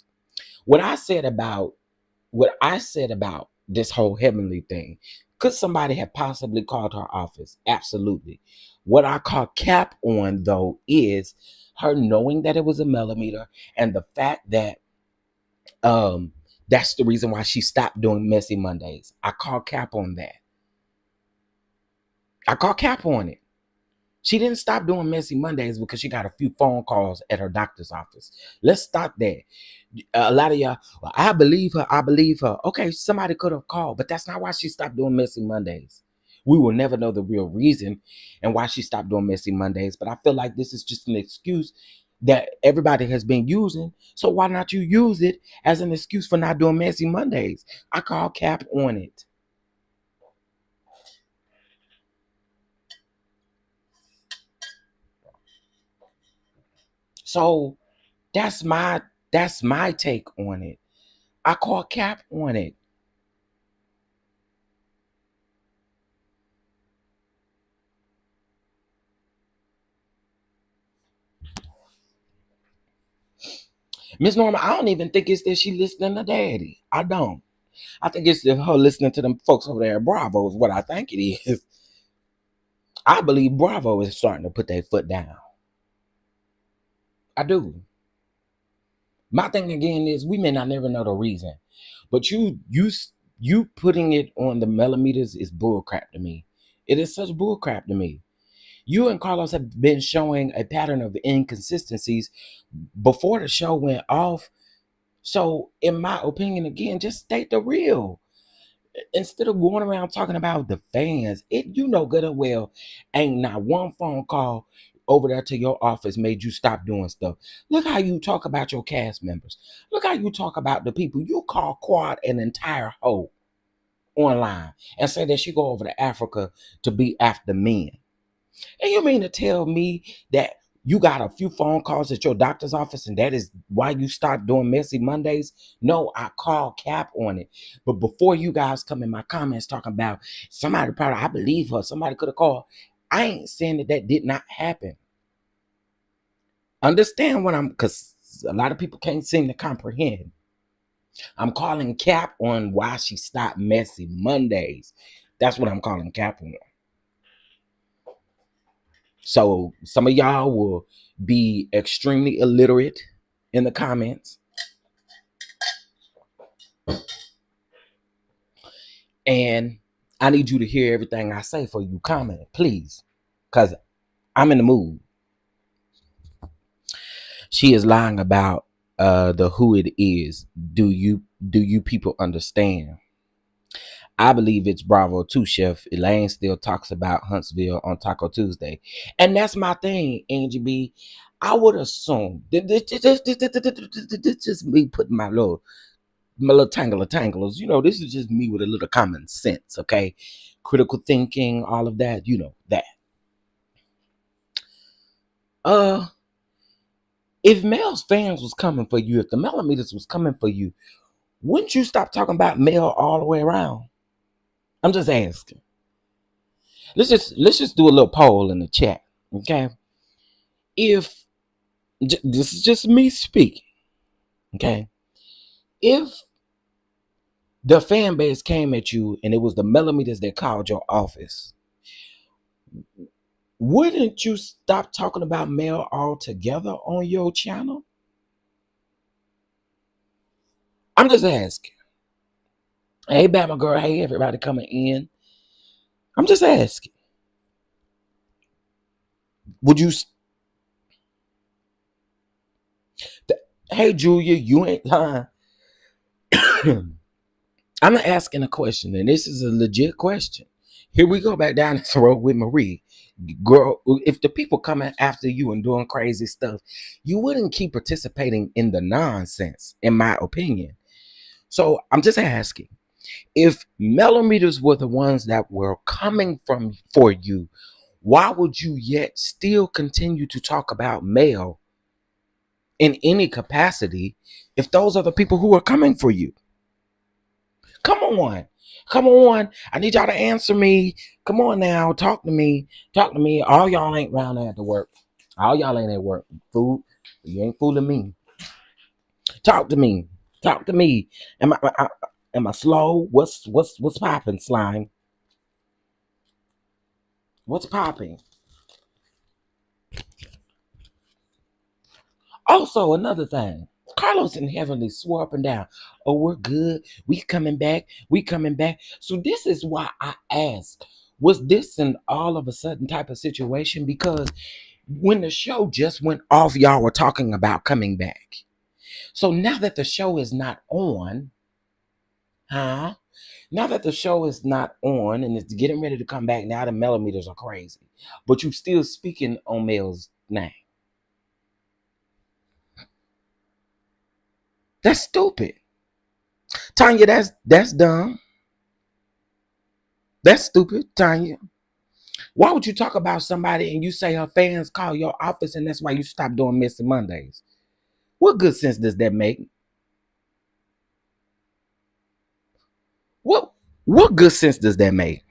What I said about this whole heavenly thing, could somebody have possibly called her office? Absolutely. What I call cap on, though, is her knowing that it was a millimeter, and the fact that that's the reason why she stopped doing messy Mondays. I call cap on that. I call cap on it. She didn't stop doing messy Mondays because she got a few phone calls at her doctor's office. Let's stop that. A lot of y'all, well, I believe her. I believe her. Okay, somebody could have called, but that's not why she stopped doing messy Mondays. We will never know the real reason and why she stopped doing messy Mondays. But I feel like this is just an excuse that everybody has been using. So why not you use it as an excuse for not doing messy Mondays? I call cap on it. So that's my take on it. I call cap on it. Miss Norma, I don't even think it's that she listening to Daddy. I don't. I think it's her listening to them folks over there at Bravo is what I think it is. I believe Bravo is starting to put their foot down. I do. My thing again is we may not never know the reason, but you putting it on the millimeters is bullcrap to me. It is such bullcrap to me. You and Carlos have been showing a pattern of inconsistencies before the show went off. So, in my opinion, again, just state the real. Instead of going around talking about the fans, you know good and well ain't not one phone call over there to your office made you stop doing stuff. Look how you talk about your cast members. Look how you talk about the people. You call Quad an entire hoe online and say that she go over to Africa to be after men. And you mean to tell me that you got a few phone calls at your doctor's office and that is why you start doing messy Mondays? No, I call cap on it. But before you guys come in my comments talking about somebody probably, I believe her, somebody could have called. I ain't saying that did not happen. Understand what because a lot of people can't seem to comprehend. I'm calling cap on why she stopped messy Mondays. That's what I'm calling cap on. So some of y'all will be extremely illiterate in the comments. And I need you to hear everything I say for you comment, please. Because I'm in the mood. She is lying about the who it is. Do you people understand? I believe it's Bravo too, Chef. Elaine still talks about Huntsville on Taco Tuesday. And that's my thing, Angie B. I would assume this just me putting my little tangle of tanglers. This is just me with a little common sense, okay? Critical thinking, all of that, that. Uh, if Mel's fans was coming for you, if the Melometers was coming for you, wouldn't you stop talking about Mel all the way around? I'm just asking. Let's just do a little poll in the chat, okay? If this is just me speaking, okay? If the fan base came at you and it was the Melometers that called your office, wouldn't you stop talking about Mel altogether on your channel? I'm just asking. Hey, Bama girl. Hey, everybody coming in. I'm just asking. Would you? Hey, Julia, you ain't lying. I'm asking a question, and this is a legit question. Here we go back down this road with Marie. Girl, if the people coming after you and doing crazy stuff, you wouldn't keep participating in the nonsense, in my opinion. So I'm just asking, if Melometers were the ones that were coming from for you, why would you yet still continue to talk about Mel in any capacity if those are the people who are coming for you? Come on. Come on. I need y'all to answer me. Come on now. Talk to me. Talk to me. All y'all ain't round there at the work. All y'all ain't at work. Fool. You ain't fooling me. Talk to me. Talk to me. Am I slow? What's popping, slime? What's popping? Also, another thing. Carlos and Heavenly swore up and down. Oh, we're good. We coming back. We coming back. So this is why I asked. Was this an all of a sudden type of situation? Because when the show just went off, y'all were talking about coming back. So now that the show is not on, huh? Now that the show is not on and it's getting ready to come back, now the Melometers are crazy. But you still speaking on Mel's name. That's stupid. Tanya, that's dumb. That's stupid, Tanya. Why would you talk about somebody and you say her fans call your office and that's why you stop doing Missy Mondays? What good sense does that make? What good sense does that make?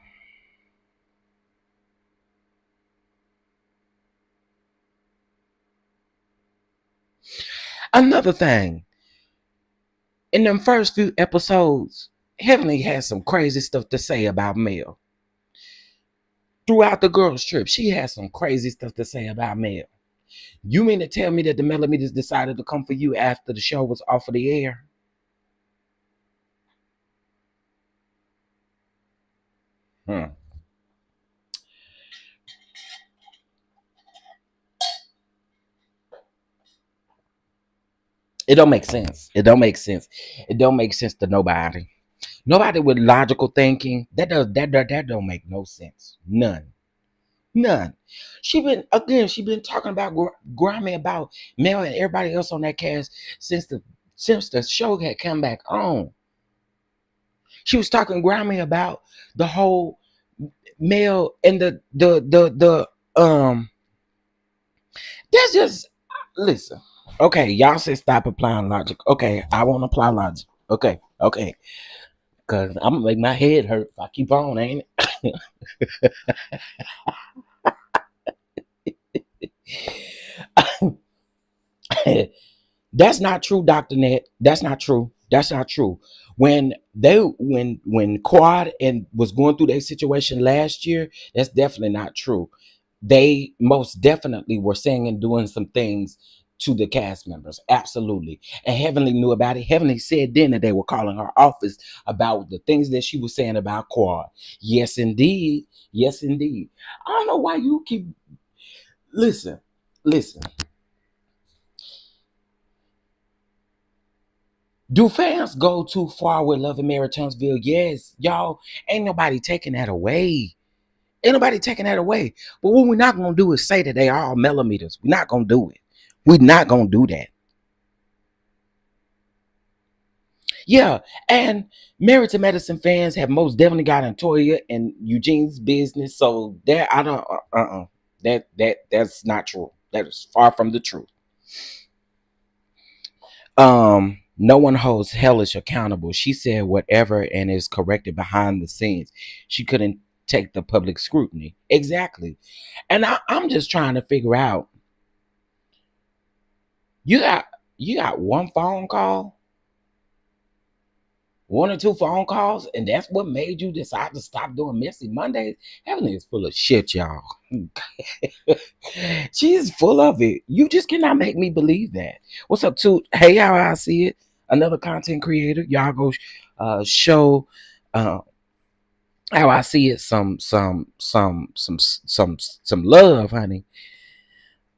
Another thing, in them first few episodes, Heavenly had some crazy stuff to say about Mel. Throughout the girls' trip, she had some crazy stuff to say about Mel. You mean to tell me that the Melometers decided to come for you after the show was off of the air? Hmm. It don't make sense. It don't make sense. It don't make sense to nobody. Nobody with logical thinking. That don't make no sense. None. None. She been talking about Grammy about Mel and everybody else on that cast since the show had come back on. She was talking Grammy about the whole Mel and the that's just listen. Okay, y'all say stop applying logic. Okay, I won't apply logic. Okay. Cause I'm gonna make my head hurt if I keep on, ain't it? That's not true, Dr. Net. That's not true. That's not true. When Quad and was going through their situation last year, that's definitely not true. They most definitely were saying and doing some things to the cast members. Absolutely. And Heavenly knew about it. Heavenly said then that they were calling her office about the things that she was saying about Quad. Yes, indeed. Yes, indeed. I don't know why you keep listen. Do fans go too far with Love and Marriage Huntsville? Yes, y'all. Ain't nobody taking that away. Ain't nobody taking that away. But what we're not gonna do is say that they are all Melometers. We're not gonna do it. We're not gonna do that. Yeah, and Married to Medicine fans have most definitely got in Toya and Eugene's business. So that I don't that's not true. That is far from the truth. No one holds hellish accountable. She said whatever and is corrected behind the scenes. She couldn't take the public scrutiny. Exactly. And I'm just trying to figure out, you got you got one phone call, one or two phone calls, and that's what made you decide to stop doing Messy Mondays. Heavenly is full of shit, y'all. She is full of it. You just cannot make me believe that. What's up, to Hey, how I see it? Another content creator. Y'all go show uh, how I see it. Some love, honey.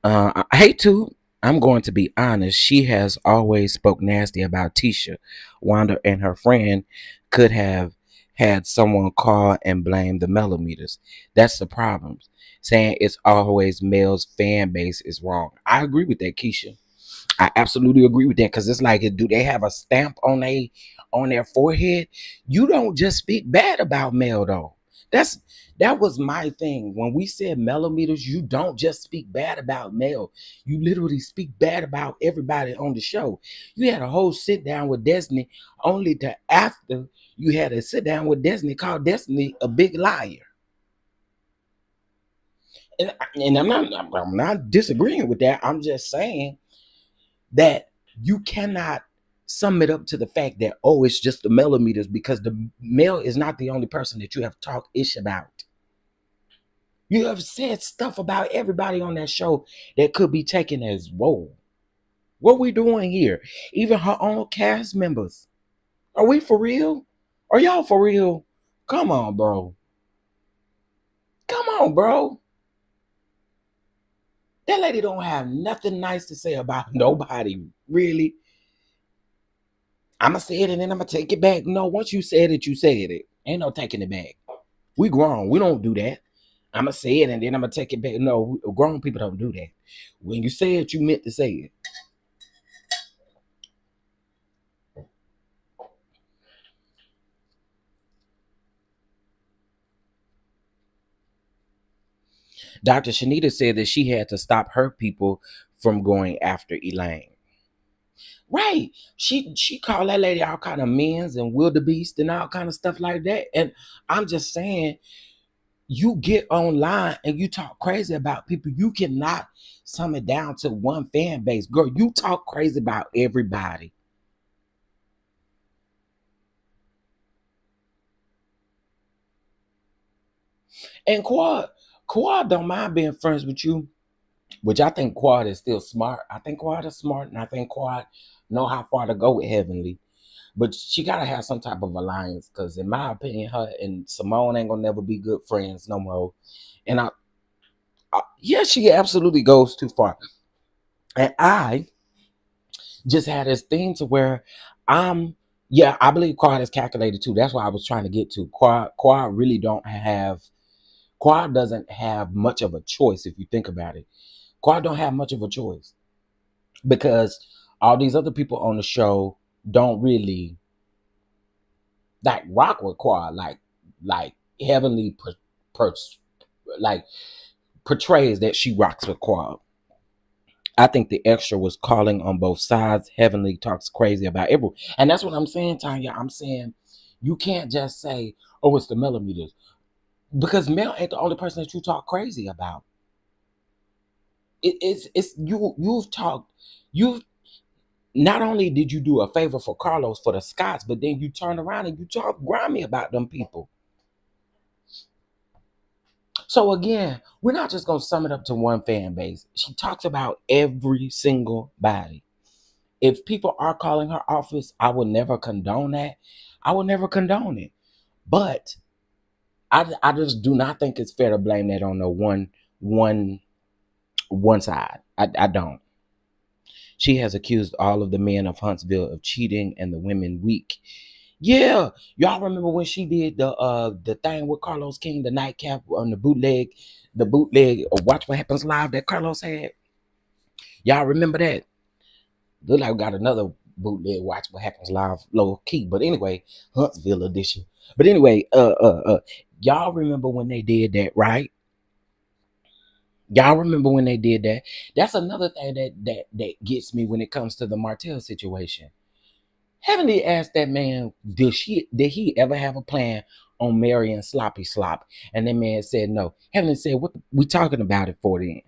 I hate to. I'm going to be honest. She has always spoke nasty about Tisha. Wanda and her friend could have had someone call and blame the Melometers. That's the problem. Saying it's always male's fan base is wrong. I agree with that, Keisha. I absolutely agree with that, because it's like, do they have a stamp on their forehead? You don't just speak bad about Mel though. That's that was my thing. When we said Melometers, you don't just speak bad about Mel. You literally speak bad about everybody on the show. You had a whole sit down with Destiny, only to after you had a sit down with Destiny call Destiny a big liar. And I'm not disagreeing with that. I'm just saying that you cannot sum it up to the fact that, oh, it's just the Melometers, because the male is not the only person that you have talked ish about. You have said stuff about everybody on that show that could be taken as, whoa, what we doing here? Even her own cast members. Are we for real? Are y'all for real? Come on, bro. Come on, bro. That lady don't have nothing nice to say about nobody, really. I'ma say it and then I'ma take it back. No, once you said it, you said it. Ain't no taking it back. We grown. We don't do that. I'ma say it and then I'ma take it back. No, grown people don't do that. When you say it, you meant to say it. Dr. Shanita said that she had to stop her people from going after Elaine. Right. She called that lady all kind of men's and wildebeest and all kind of stuff like that. And I'm just saying, you get online and you talk crazy about people. You cannot sum it down to one fan base. Girl, you talk crazy about everybody. And Quad don't mind being friends with you, which I think Quad is still smart. I think Quad is smart, and I think Quad know how far to go with Heavenly. But she gotta have some type of alliance, because in my opinion, her and Simone ain't gonna never be good friends no more. And yeah, she absolutely goes too far. And I just had this thing to where I'm, yeah, I believe Quad is calculated too. That's why I was trying to get to. Quad really don't have, Quad doesn't have much of a choice if you think about it. Quad don't have much of a choice, because all these other people on the show don't really like rock with Quad, like Heavenly per, like portrays that she rocks with Quad. I think the extra was calling on both sides. Heavenly talks crazy about everyone. And that's what I'm saying, Tanya. I'm saying you can't just say, oh, it's the Millimeters. Because Mel ain't the only person that you talk crazy about. It's you've talked, you've not only did you do a favor for Carlos for the Scots, but then you turn around and you talk grimy about them people. So again, we're not just gonna sum it up to one fan base. She talks about every single body. If people are calling her office, I would never condone that. I would never condone it. But I just do not think it's fair to blame that on the one side. I don't. She has accused all of the men of Huntsville of cheating and the women weak. Yeah, y'all remember when she did the thing with Carlos King, the nightcap on the bootleg of Watch What Happens Live that Carlos had. Y'all remember that? Look like we got another bootleg Watch What Happens Live low key. But anyway, Huntsville edition. But anyway, y'all remember when they did that, right? Y'all remember when they did that? That's another thing that gets me when it comes to the Martell situation. Heavenly asked that man, did he ever have a plan on marrying Sloppy Slop? And that man said no. Heavenly said, what we talking about it for then?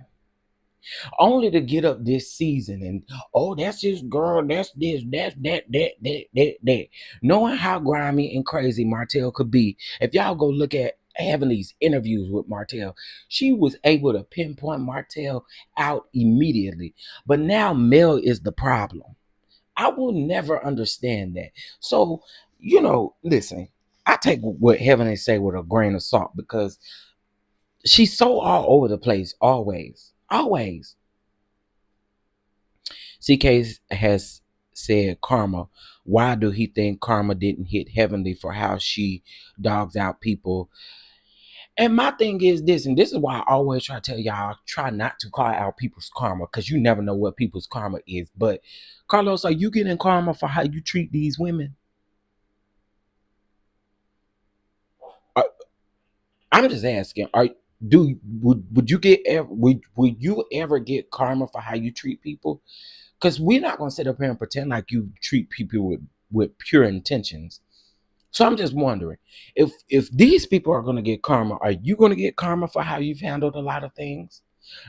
Only to get up this season and oh, that's his girl, that's this, that's that. Knowing how grimy and crazy Martell could be, if y'all go look at Heavenly's interviews with Martell, she was able to pinpoint Martell out immediately. But now Mel is the problem. I will never understand that. So, listen, I take what Heavenly say with a grain of salt because she's so all over the place, always. Always. CK has said Karma. Why do he think Karma didn't hit Heavenly for how she dogs out people? And my thing is this, and this is why I always try to tell y'all, try not to call out people's karma, because you never know what people's karma is. But Carlos, are you getting karma for how you treat these women? I'm just asking. Would you get would you ever get karma for how you treat people? Because we're not gonna sit up here and pretend like you treat people with pure intentions. So I'm just wondering, if these people are gonna get karma, are you gonna get karma for how you've handled a lot of things?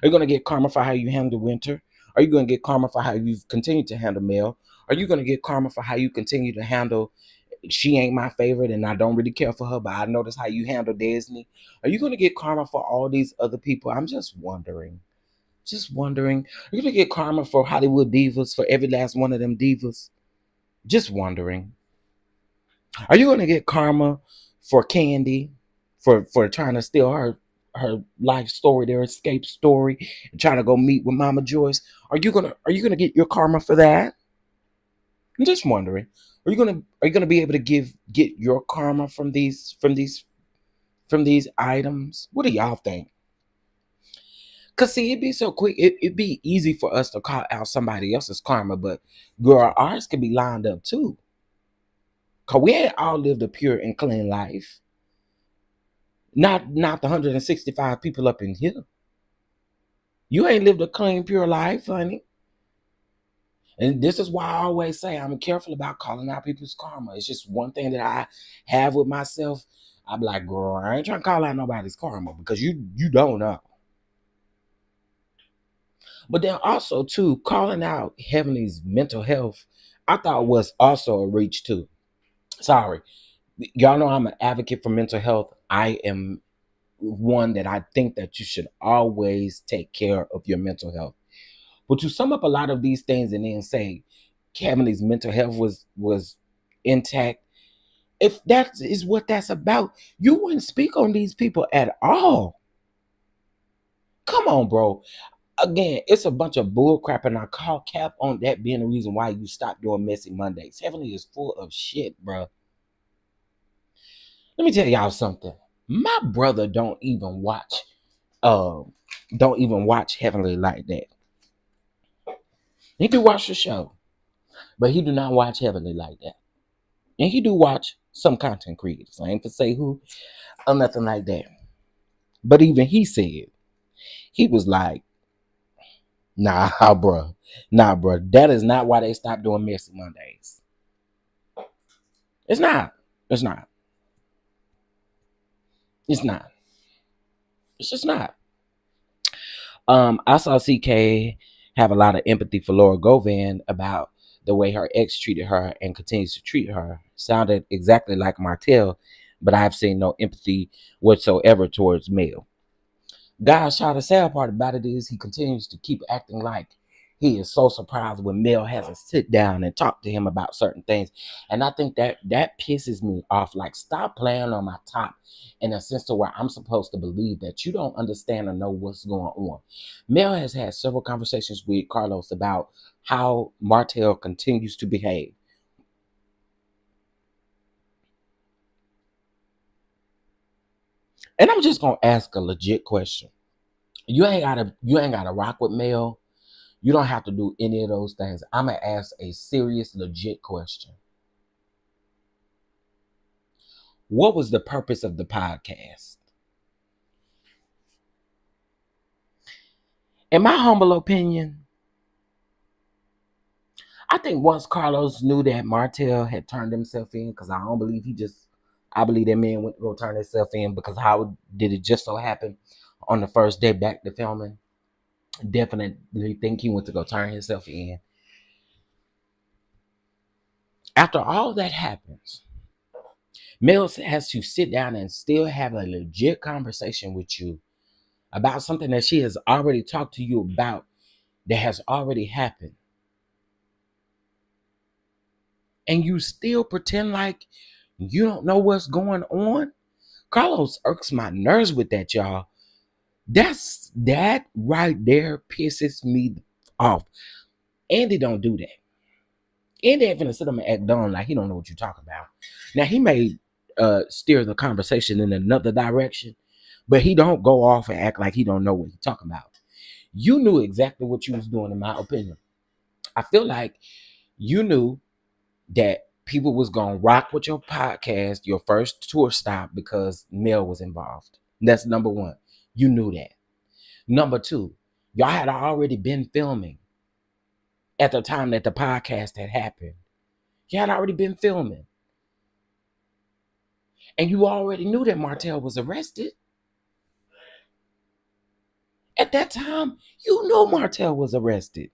Are you gonna get karma for how you handle Winter? Are you gonna get karma for how you've continued to handle Mel? Are you gonna get karma for how you continue to handle she ain't my favorite and I don't really care for her, but I notice how you handle Disney? Are you gonna get karma for all these other people? I'm just wondering. Just wondering. Are you gonna get karma for Hollywood divas, for every last one of them divas? Just wondering. Are you gonna get karma for Candy for trying to steal her life story, their escape story, and trying to go meet with Mama Joyce? Are you gonna get your karma for that? I'm just wondering. Are you gonna be able to get your karma from these items? What do y'all think? Cause see, it'd be so quick. It'd be easy for us to call out somebody else's karma, but girl, ours could be lined up too. Cause we ain't all lived a pure and clean life. Not the 165 people up in here. You ain't lived a clean, pure life, honey. And this is why I always say I'm careful about calling out people's karma. It's just one thing that I have with myself. I'm like, girl, I ain't trying to call out nobody's karma because you don't know. But then also too, calling out Heavenly's mental health, I thought was also a reach too. Sorry. Y'all know I'm an advocate for mental health. I am one that I think that you should always take care of your mental health. But to sum up a lot of these things and then say Heavenly's mental health was intact, if that is what that's about, you wouldn't speak on these people at all. Come on, bro. Again, it's a bunch of bull crap, and I call cap on that being the reason why you stopped doing Messy Mondays. Heavenly is full of shit, bro. Let me tell y'all something. My brother uh don't even watch Heavenly like that. He do watch the show, but he do not watch Heavenly like that. And he do watch some content creators. I ain't to say who or nothing like that. But even he said, he was like, nah, bro. Nah, bro. That is not why they stopped doing Messy Mondays. It's not. It's not. It's not. It's just not. I saw CK have a lot of empathy for Laura Govan about the way her ex treated her and continues to treat her. Sounded exactly like Martell, but I've seen no empathy whatsoever towards Mel. Gosh, how the sad part about it is he continues to keep acting like he is so surprised when Mel has to sit down and talk to him about certain things. And I think that pisses me off. Like, stop playing on my top in a sense to where I'm supposed to believe that you don't understand or know what's going on. Mel has had several conversations with Carlos about how Martell continues to behave. And I'm just gonna ask a legit question. You ain't gotta rock with Mel. You don't have to do any of those things. I'm gonna ask a serious, legit question. What was the purpose of the podcast? In my humble opinion, I think once Carlos knew that Martell had turned himself in, because I don't believe I believe that man went to go turn himself in because how did it just so happen on the first day back to filming? Definitely think he went to go turn himself in. After all that happens, Mel has to sit down and still have a legit conversation with you about something that she has already talked to you about that has already happened. And you still pretend like you don't know what's going on? Carlos irks my nerves with that, y'all. That right there pisses me off. Andy don't do that. Andy ain't finna sit up and act dumb like he don't know what you're talking about. Now he may steer the conversation in another direction, but he don't go off and act like he don't know what he's talking about. You knew exactly what you was doing, in my opinion. I feel like you knew that people was gonna rock with your podcast, your first tour stop, because Mel was involved. That's number one. You knew that. Number two, y'all had already been filming at the time that the podcast had happened. You had already been filming. And you already knew that Martell was arrested. At that time, you knew Martell was arrested.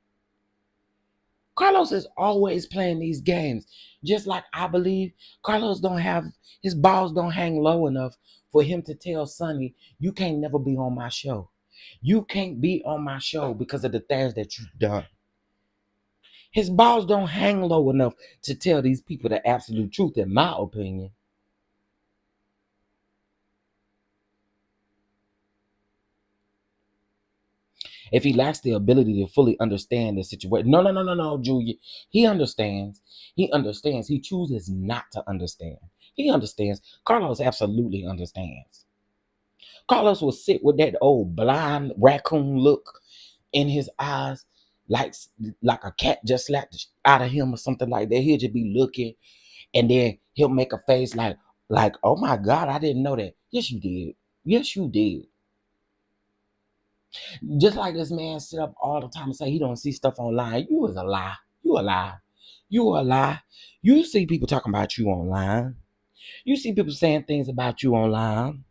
Carlos is always playing these games. Just like I believe Carlos don't have, his balls don't hang low enough for him to tell Sonny, you can't never be on my show. You can't be on my show because of the things that you've done. His balls don't hang low enough to tell these people the absolute truth, in my opinion. If he lacks the ability to fully understand the situation. No, Julia. He understands. He understands. He chooses not to understand. He understands. Carlos absolutely understands. Carlos will sit with that old blind raccoon look in his eyes, like a cat just slapped out of him or something like that. He'll just be looking, and then he'll make a face like, oh my God, I didn't know that. Yes, you did. Yes, you did. Just like this man sit up all the time and say he don't see stuff online. You is a lie. You a lie. You a lie. You see people talking about you online. You see people saying things about you online.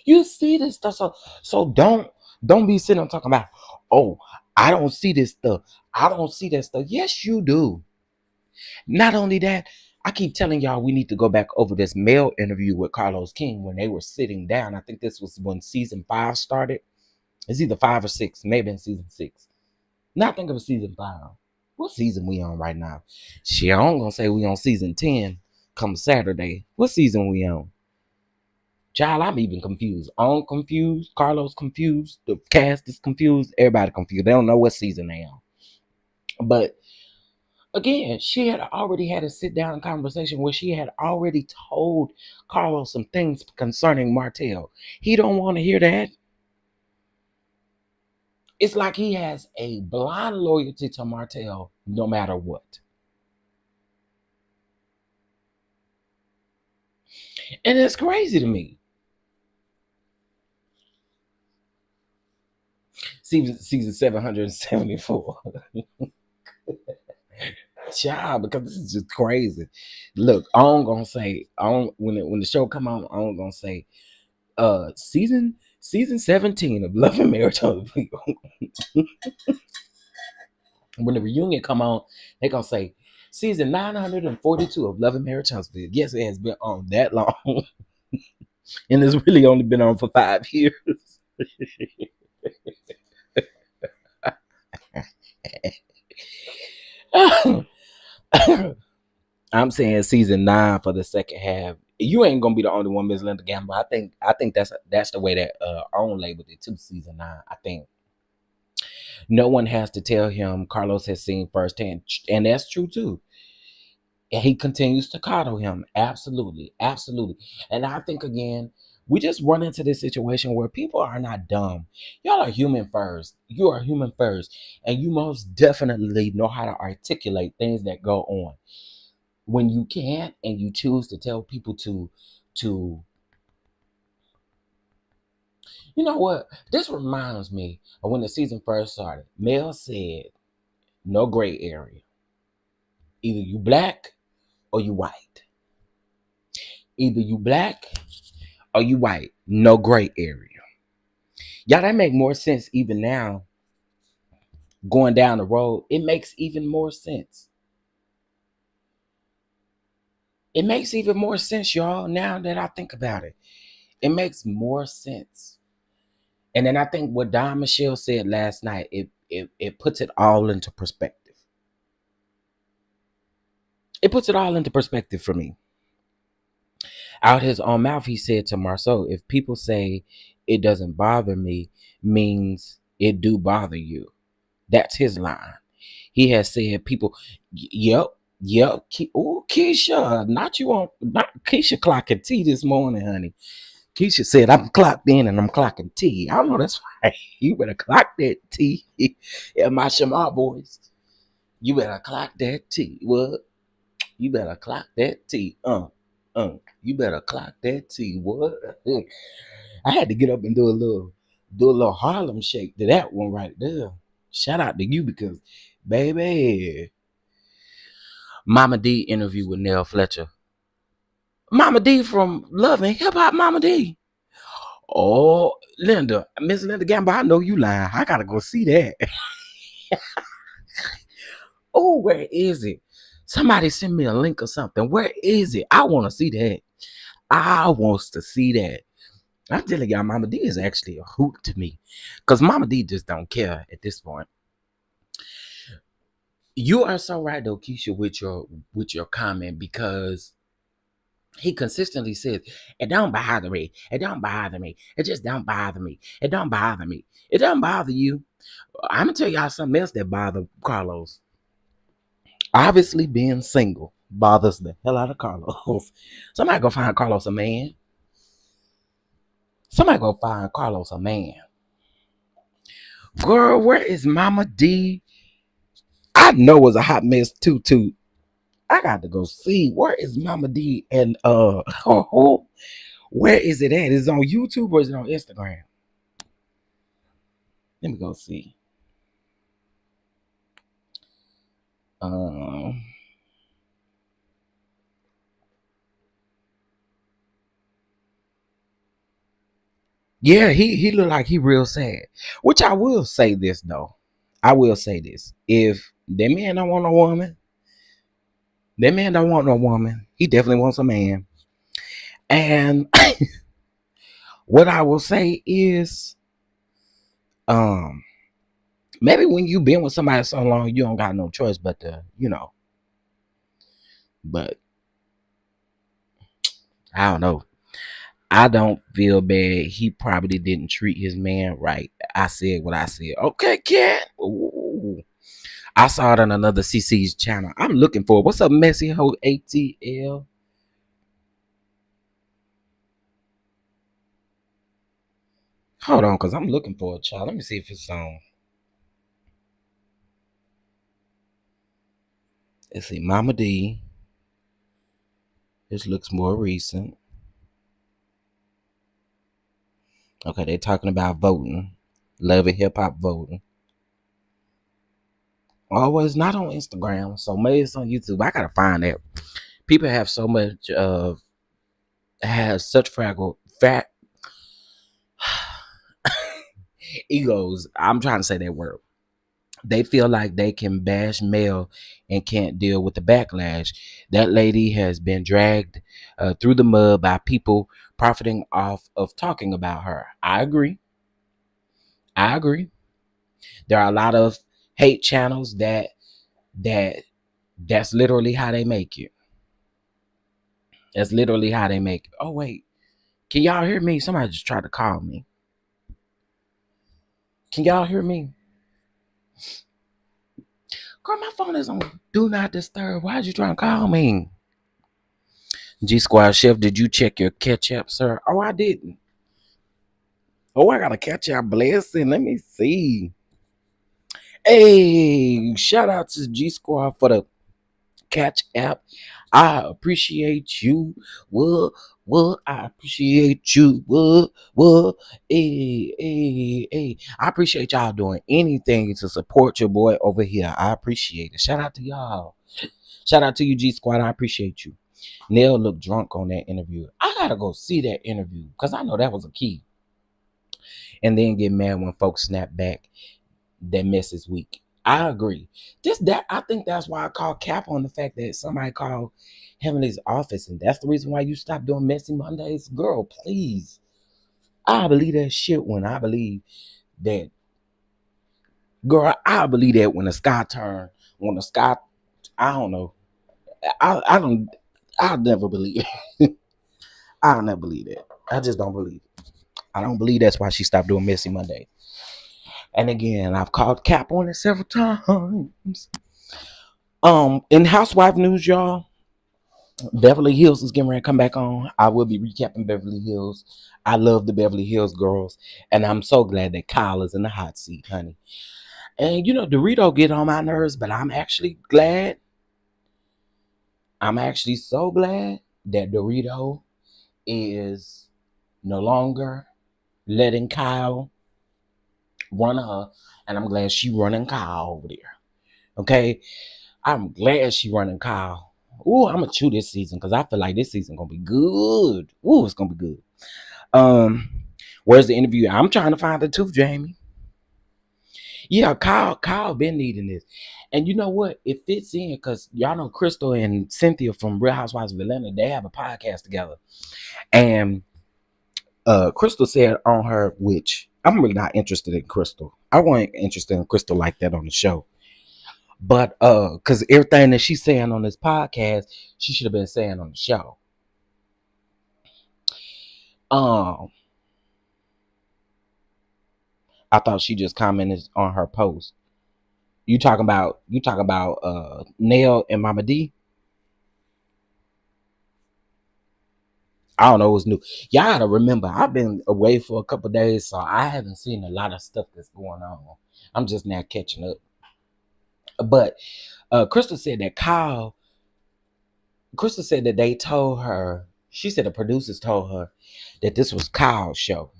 You see this stuff. So don't be sitting up talking about, oh, I don't see this stuff. I don't see that stuff. Yes, you do. Not only that, I keep telling y'all we need to go back over this Mel interview with Carlos King when they were sitting down. I think this was when season 5 started. It's either 5 or 6, maybe in season 6. Now I think it was season 5. What season we on right now? Shit, I'm gonna say we on season 10 come Saturday. What season we on? Child, I'm even confused. I'm confused. Carlos confused. The cast is confused. Everybody confused. They don't know what season they on. But again, she had already had a sit down conversation where she had already told Carlos some things concerning Martell. He don't want to hear that. It's like he has a blind loyalty to Martell no matter what. And it's crazy to me. Season 774. Child, because this is just crazy. Look, I'm gonna say, when the show come on, I'm gonna say, season 17 of Love and Marriage Huntsville. When the reunion come on, they gonna say season 942 of Love and Marriage Huntsville. Yes, it has been on that long, and it's really only been on for 5 years. I'm saying season 9 for the second half. You ain't gonna be the only one, Miss Linda Gamble. I think that's the way that own labeled it too. Season 9. I think no one has to tell him Carlos has seen firsthand, and that's true too. And he continues to coddle him. Absolutely, absolutely. And I think again, we just run into this situation where people are not dumb. Y'all are human first. You are human first, and you most definitely know how to articulate things that go on. When you can't and you choose to tell people to you know what, this reminds me of when the season first started. Mel said no gray area, either you black or you white, either you black or you white, no gray area. Y'all, that make more sense even now. Going down the road, it makes even more sense. It makes even more sense, y'all, now that I think about it. It makes more sense. And then I think what Don Michelle said last night, it puts it all into perspective. It puts it all into perspective for me. Out his own mouth, he said to Marceau, if people say it doesn't bother me, means it do bother you. That's his line. He has said people, yep, yep. Oh, Keisha, not Keisha clocking tea this morning, honey. Keisha said, I'm clocked in and I'm clocking tea. I know that's right. You better clock that tea. Yeah, my Shema voice. You better clock that tea. What? You better clock that tea. You better clock that tea. What? I had to get up and do a little Harlem shake to that one right there. Shout out to you because, baby, Mama D interview with Nell Fletcher. Mama D from Love and Hip Hop, Mama D. Oh, Linda, Miss Linda Gamble, I know you lying. I gotta go see that. Oh, where is it? Somebody send me a link or something. Where is it? I want to see that. I wants to see that. I'm telling y'all, Mama D is actually a hoot to me, cause Mama D just don't care at this point. You are so right though, Keisha, with your comment, because he consistently says, it don't bother me. It don't bother me. It just don't bother me. It don't bother me. It don't bother you. I'm gonna tell y'all something else that bothers Carlos. Obviously, being single bothers the hell out of Carlos. Somebody go find Carlos a man. Somebody go find Carlos a man. Girl, where is Mama D? I know it's a hot mess too. I got to go see where is Mama D and where is it at? Is it on YouTube or is it on Instagram? Let me go see. Um, yeah, he looked like he real sad. Which I will say this though. I will say this. If that man don't want no woman, that man don't want no woman. He definitely wants a man. And what I will say is, um, maybe when you been with somebody so long, you don't got no choice but to. But I don't know. I don't feel bad. He probably didn't treat his man right. I said what I said. Okay, cat. Ooh. I saw it on another CC's channel. I'm looking for it. What's up, Messy Ho ATL? Hold on, cause I'm looking for a child. Let me see if it's on. Let's see, Mama D. This looks more recent. Okay, they're talking about voting. Love and hip hop voting. Oh, it's not on Instagram, so maybe it's on YouTube. I gotta find that. People have so much have such fragile fat egos. I'm trying to say that word. They feel like they can bash Mel and can't deal with the backlash. That lady has been dragged through the mud by people profiting off of talking about her. I agree. I agree. There are a lot of hate channels that's literally how they make it. That's literally how they make it. Oh wait, can y'all hear me? Somebody just tried to call me. Can y'all hear me? Girl, my phone is on do not disturb. Why'd you try to call me? G Squad Chef, did you check your catch up, sir? Oh, I didn't. Oh, I got a catch up blessing. Let me see. Hey, shout out to G Squad for the catch app. I appreciate you. What? I appreciate you. What? Hey. I appreciate y'all doing anything to support your boy over here. I appreciate it. Shout out to y'all. Shout out to you, G Squad. I appreciate you. Neil looked drunk on that interview. I gotta go see that interview because I know that was a key. And then get mad when folks snap back that messes weak. I agree. I think that's why I call cap on the fact that somebody called Heavenly's office, and that's the reason why you stopped doing messy Mondays. Girl, please. I believe that shit when I believe that. Girl, I believe that when the sky turn, when the sky, I don't know. I don't. I'll never believe it. I'll never believe that. I just don't believe it. I don't believe that's why she stopped doing messy Mondays. And again, I've called cap on it several times. In Housewife news, y'all, Beverly Hills is getting ready to come back on. I will be recapping Beverly Hills. I love the Beverly Hills girls, and I'm so glad that Kyle is in the hot seat, honey. And you know, Dorito get on my nerves, but I'm actually glad. I'm actually so glad that Dorito is no longer letting Kyle run her, and I'm glad she running Kyle over there. Okay, I'm glad she running Kyle. Ooh, I'm gonna chew this season because I feel like this season gonna be good. Ooh, it's gonna be good. Where's the interview? I'm trying to find the tooth, Jamie. Yeah, Kyle been needing this. And you know what? It fits in because y'all know Crystal and Cynthia from Real Housewives of Atlanta, they have a podcast together. And Crystal said on her, which I'm really not interested in Crystal. I wasn't interested in Crystal like that on the show. But because everything that she's saying on this podcast, she should have been saying on the show. I thought she just commented on her post. You talking about Nail and Mama D? I don't know what's new. Y'all gotta remember, I've been away for a couple days, so I haven't seen a lot of stuff that's going on. I'm just now catching up. But Crystal said they told her, she said the producers told her that this was Kyle's show.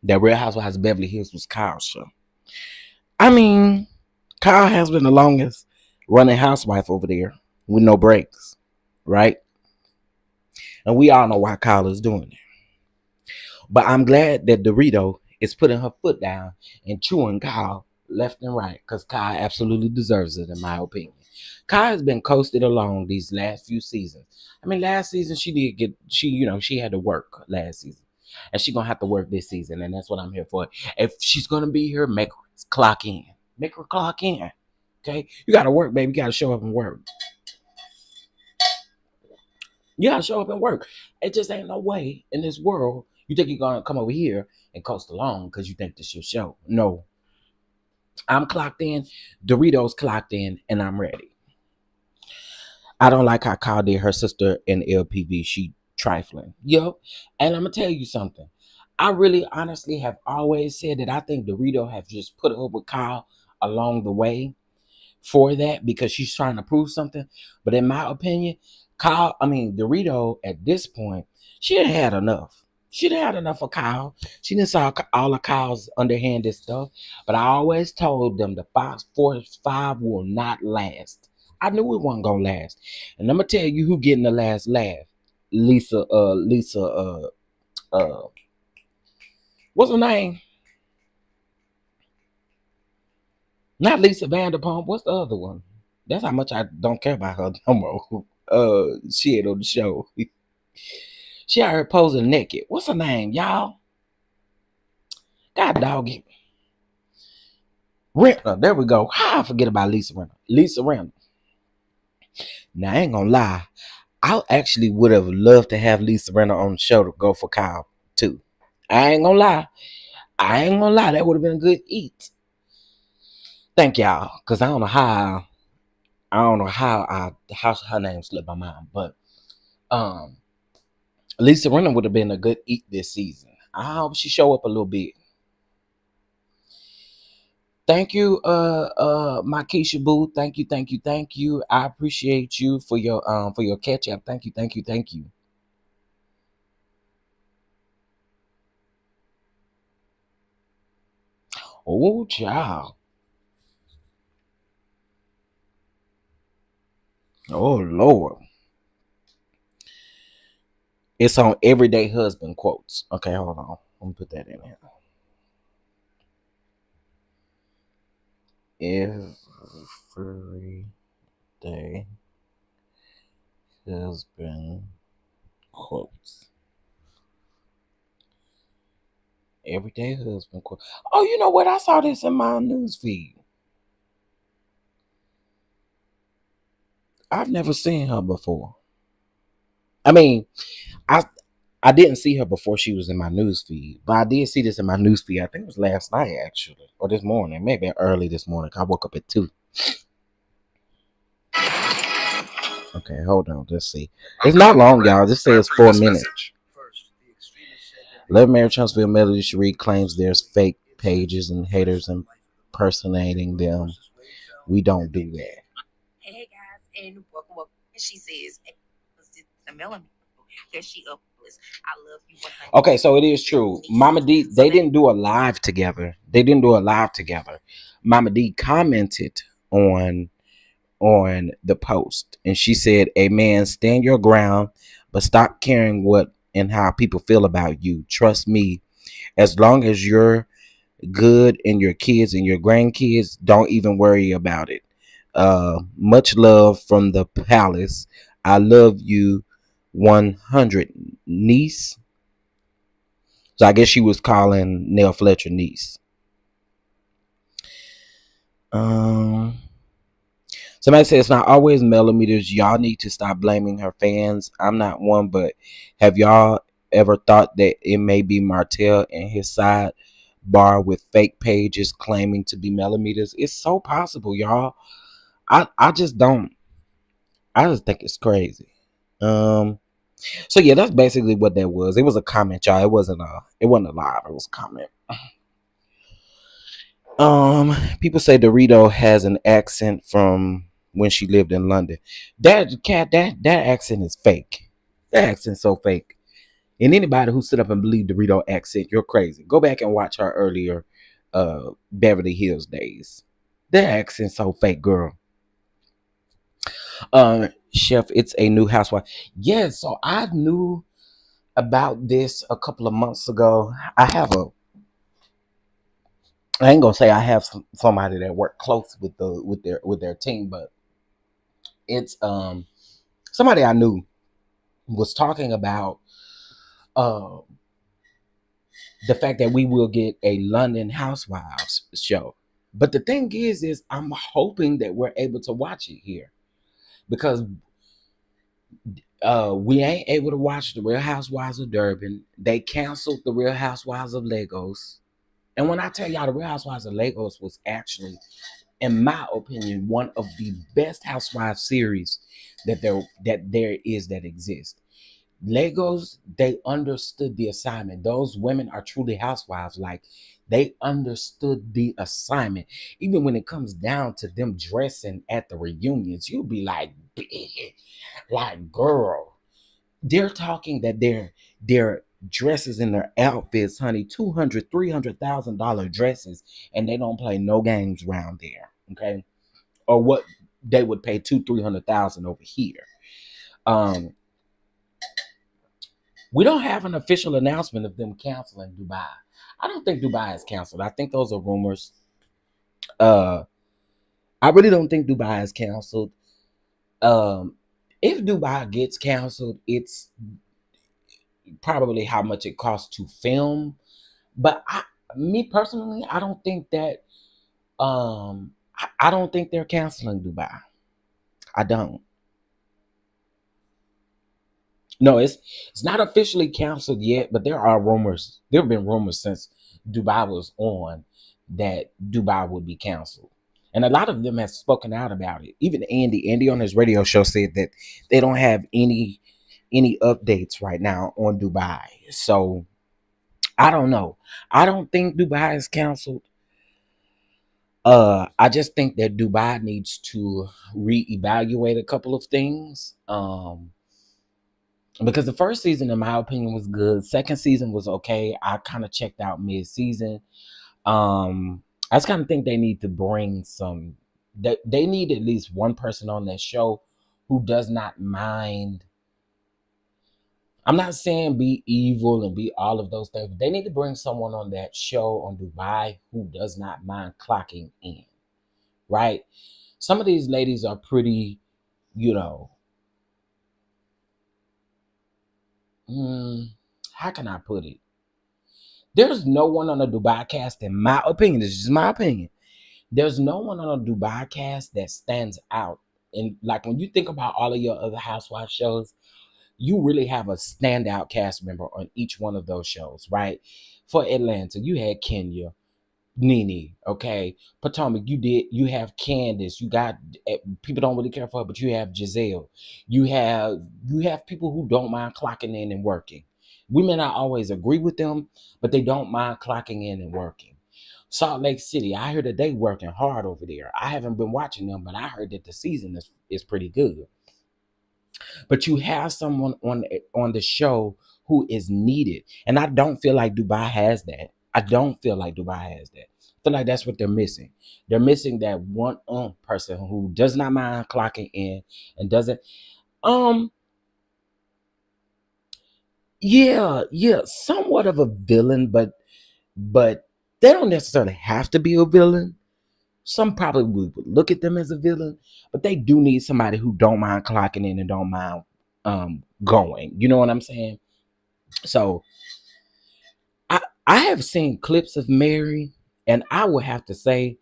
That Real Housewives of Beverly Hills was Kyle's show. I mean, Kyle has been the longest running housewife over there with no breaks, right? And we all know why Kyle is doing it. But I'm glad that Dorito is putting her foot down and chewing Kyle left and right because Kyle absolutely deserves it, in my opinion. Kyle has been coasted along these last few seasons. I mean, last season she had to work last season. And she's going to have to work this season, and that's what I'm here for. If she's going to be here, make her clock in. Make her clock in. Okay? You got to work, baby. You got to show up and work. You got to show up and work. It just ain't no way in this world you think you're going to come over here and coast along because you think this is your show. No. I'm clocked in. Doritos clocked in, and I'm ready. I don't like how Kyle did her sister in LPV. She trifling. Yo. And I'm going to tell you something. I really honestly have always said that I think Dorito have just put up with Kyle along the way for that because she's trying to prove something. But in my opinion, Dorito at this point, she done had enough. She done had enough of Kyle. She done saw all of Kyle's underhanded stuff. But I always told them the Fox Force 5 will not last. I knew it wasn't gonna last. And I'm gonna tell you who getting the last laugh. Lisa, what's her name? Not Lisa Vanderpump. What's the other one? That's how much I don't care about her no more. Shit on the show. She out here posing naked. What's her name, y'all? God dog it. Rentner, there we go. How I forget about Lisa Rentner. Lisa Rentner. Now I ain't gonna lie. I actually would have loved to have Lisa Rentner on the show to go for Kyle too. I ain't gonna lie. I ain't gonna lie. That would have been a good eat. Thank y'all. Cause I don't know how her name slipped my mind. But um Lisa Rinna would have been a good eat this season. I hope she show up a little bit. Thank you, my Keisha Boo. Thank you, thank you, thank you. I appreciate you for your catch up. Thank you, thank you, thank you. Oh, child. Oh, Lord. It's on Everyday Husband quotes. Okay, hold on. Let me put that in here. Everyday Husband quotes. Everyday Husband quotes. Oh, you know what? I saw this in my news feed. I've never seen her before. I mean, I I didn't see her before she was in my news feed, but I did see this in my news feed. I think it was last night actually, or this morning, maybe early this morning. I woke up at 2. Okay, hold on. Let's see. It's not long, y'all. This says 4 minutes. Love Marriage Huntsville Melody Cherie claims there's fake pages and haters impersonating them. We don't do that. Hey guys, and welcome. She says, "The Melometers that she uploads. I love you." Okay, so it is true. Mama D, they didn't do a live together. They didn't do a live together. Mama D commented on on the post, and she said, "Amen. Stand your ground, but stop caring what and how people feel about you. Trust me. As long as you're good and your kids and your grandkids, don't even worry about it. Much love from the palace. I love you 100 niece." So I guess she was calling Nell Fletcher niece. Um, Somebody says it's not always Melometers. Y'all need to stop blaming her fans. I'm not one, but have y'all ever thought that it may be Martell and his sidebar with fake pages claiming to be Melometers? It's so possible, y'all. I just don't. I just think it's crazy. Um. So yeah, that's basically what that was. It was a comment, y'all. It wasn't a live. It was a comment. People say Dorito has an accent from when she lived in London. That accent is fake. That accent's so fake. And anybody who sit up and believe Dorito accent, you're crazy. Go back and watch her earlier Beverly Hills days. That accent's so fake, girl. Chef, it's a new housewife. Yeah, so I knew about this a couple of months ago. I ain't gonna say I have somebody that work close with their team, but it's somebody I knew was talking about uh, the fact that we will get a London Housewives show. But the thing is I'm hoping that we're able to watch it here because we ain't able to watch the Real Housewives of Durban. They canceled the Real Housewives of Lagos. And when I tell y'all the Real Housewives of Lagos was actually, in my opinion, one of the best housewives series that exists. Legos, they understood the assignment. Those women are truly housewives. Like they understood the assignment. Even when it comes down to them dressing at the reunions, you'll be like, like girl. They're talking that their dresses and their outfits, honey, $200,000-$300,000 dresses, and they don't play no games around there. Okay, or what they would pay 200,000-300,000 over here. Um, we don't have an official announcement of them canceling Dubai. I don't think Dubai is canceled. I think those are rumors. Uh, I really don't think Dubai is canceled. Um, if Dubai gets canceled, it's probably how much it costs to film. But me personally, I don't think that I don't think they're canceling Dubai. I don't. No, it's not officially canceled yet, but there are rumors. There have been rumors since Dubai was on that Dubai would be canceled. And a lot of them have spoken out about it. Even Andy on his radio show said that they don't have any updates right now on Dubai. So I don't know. I don't think Dubai is canceled. I just think that Dubai needs to reevaluate a couple of things. Because the first season, in my opinion, was good. Second season was okay. I kind of checked out mid-season. I just kind of think they need to bring some. They need at least one person on that show who does not mind. I'm not saying be evil and be all of those things, but they need to bring someone on that show on Dubai who does not mind clocking in, right? Some of these ladies are pretty, you know, how can I put it? There's no one on the Dubai cast, in my opinion, this is just my opinion. There's no one on a Dubai cast that stands out. And like when you think about all of your other housewife shows, you really have a standout cast member on each one of those shows, right? For Atlanta, you had Kenya, Nene, okay, Potomac. You have Candace. You got people don't really care for her, but you have Giselle. You have people who don't mind clocking in and working. We may not always agree with them, but they don't mind clocking in and working. Salt Lake City, I heard that they working hard over there. I haven't been watching them, but I heard that the season is pretty good. But you have someone on the show who is needed, and I don't feel like Dubai has that. I don't feel like Dubai has that. I feel like that's what they're missing. They're missing that one person who does not mind clocking in and doesn't. Um, yeah, somewhat of a villain, but they don't necessarily have to be a villain. Some probably would look at them as a villain, but they do need somebody who don't mind clocking in and don't mind going. You know what I'm saying? So I have seen clips of Mary, and I would have to say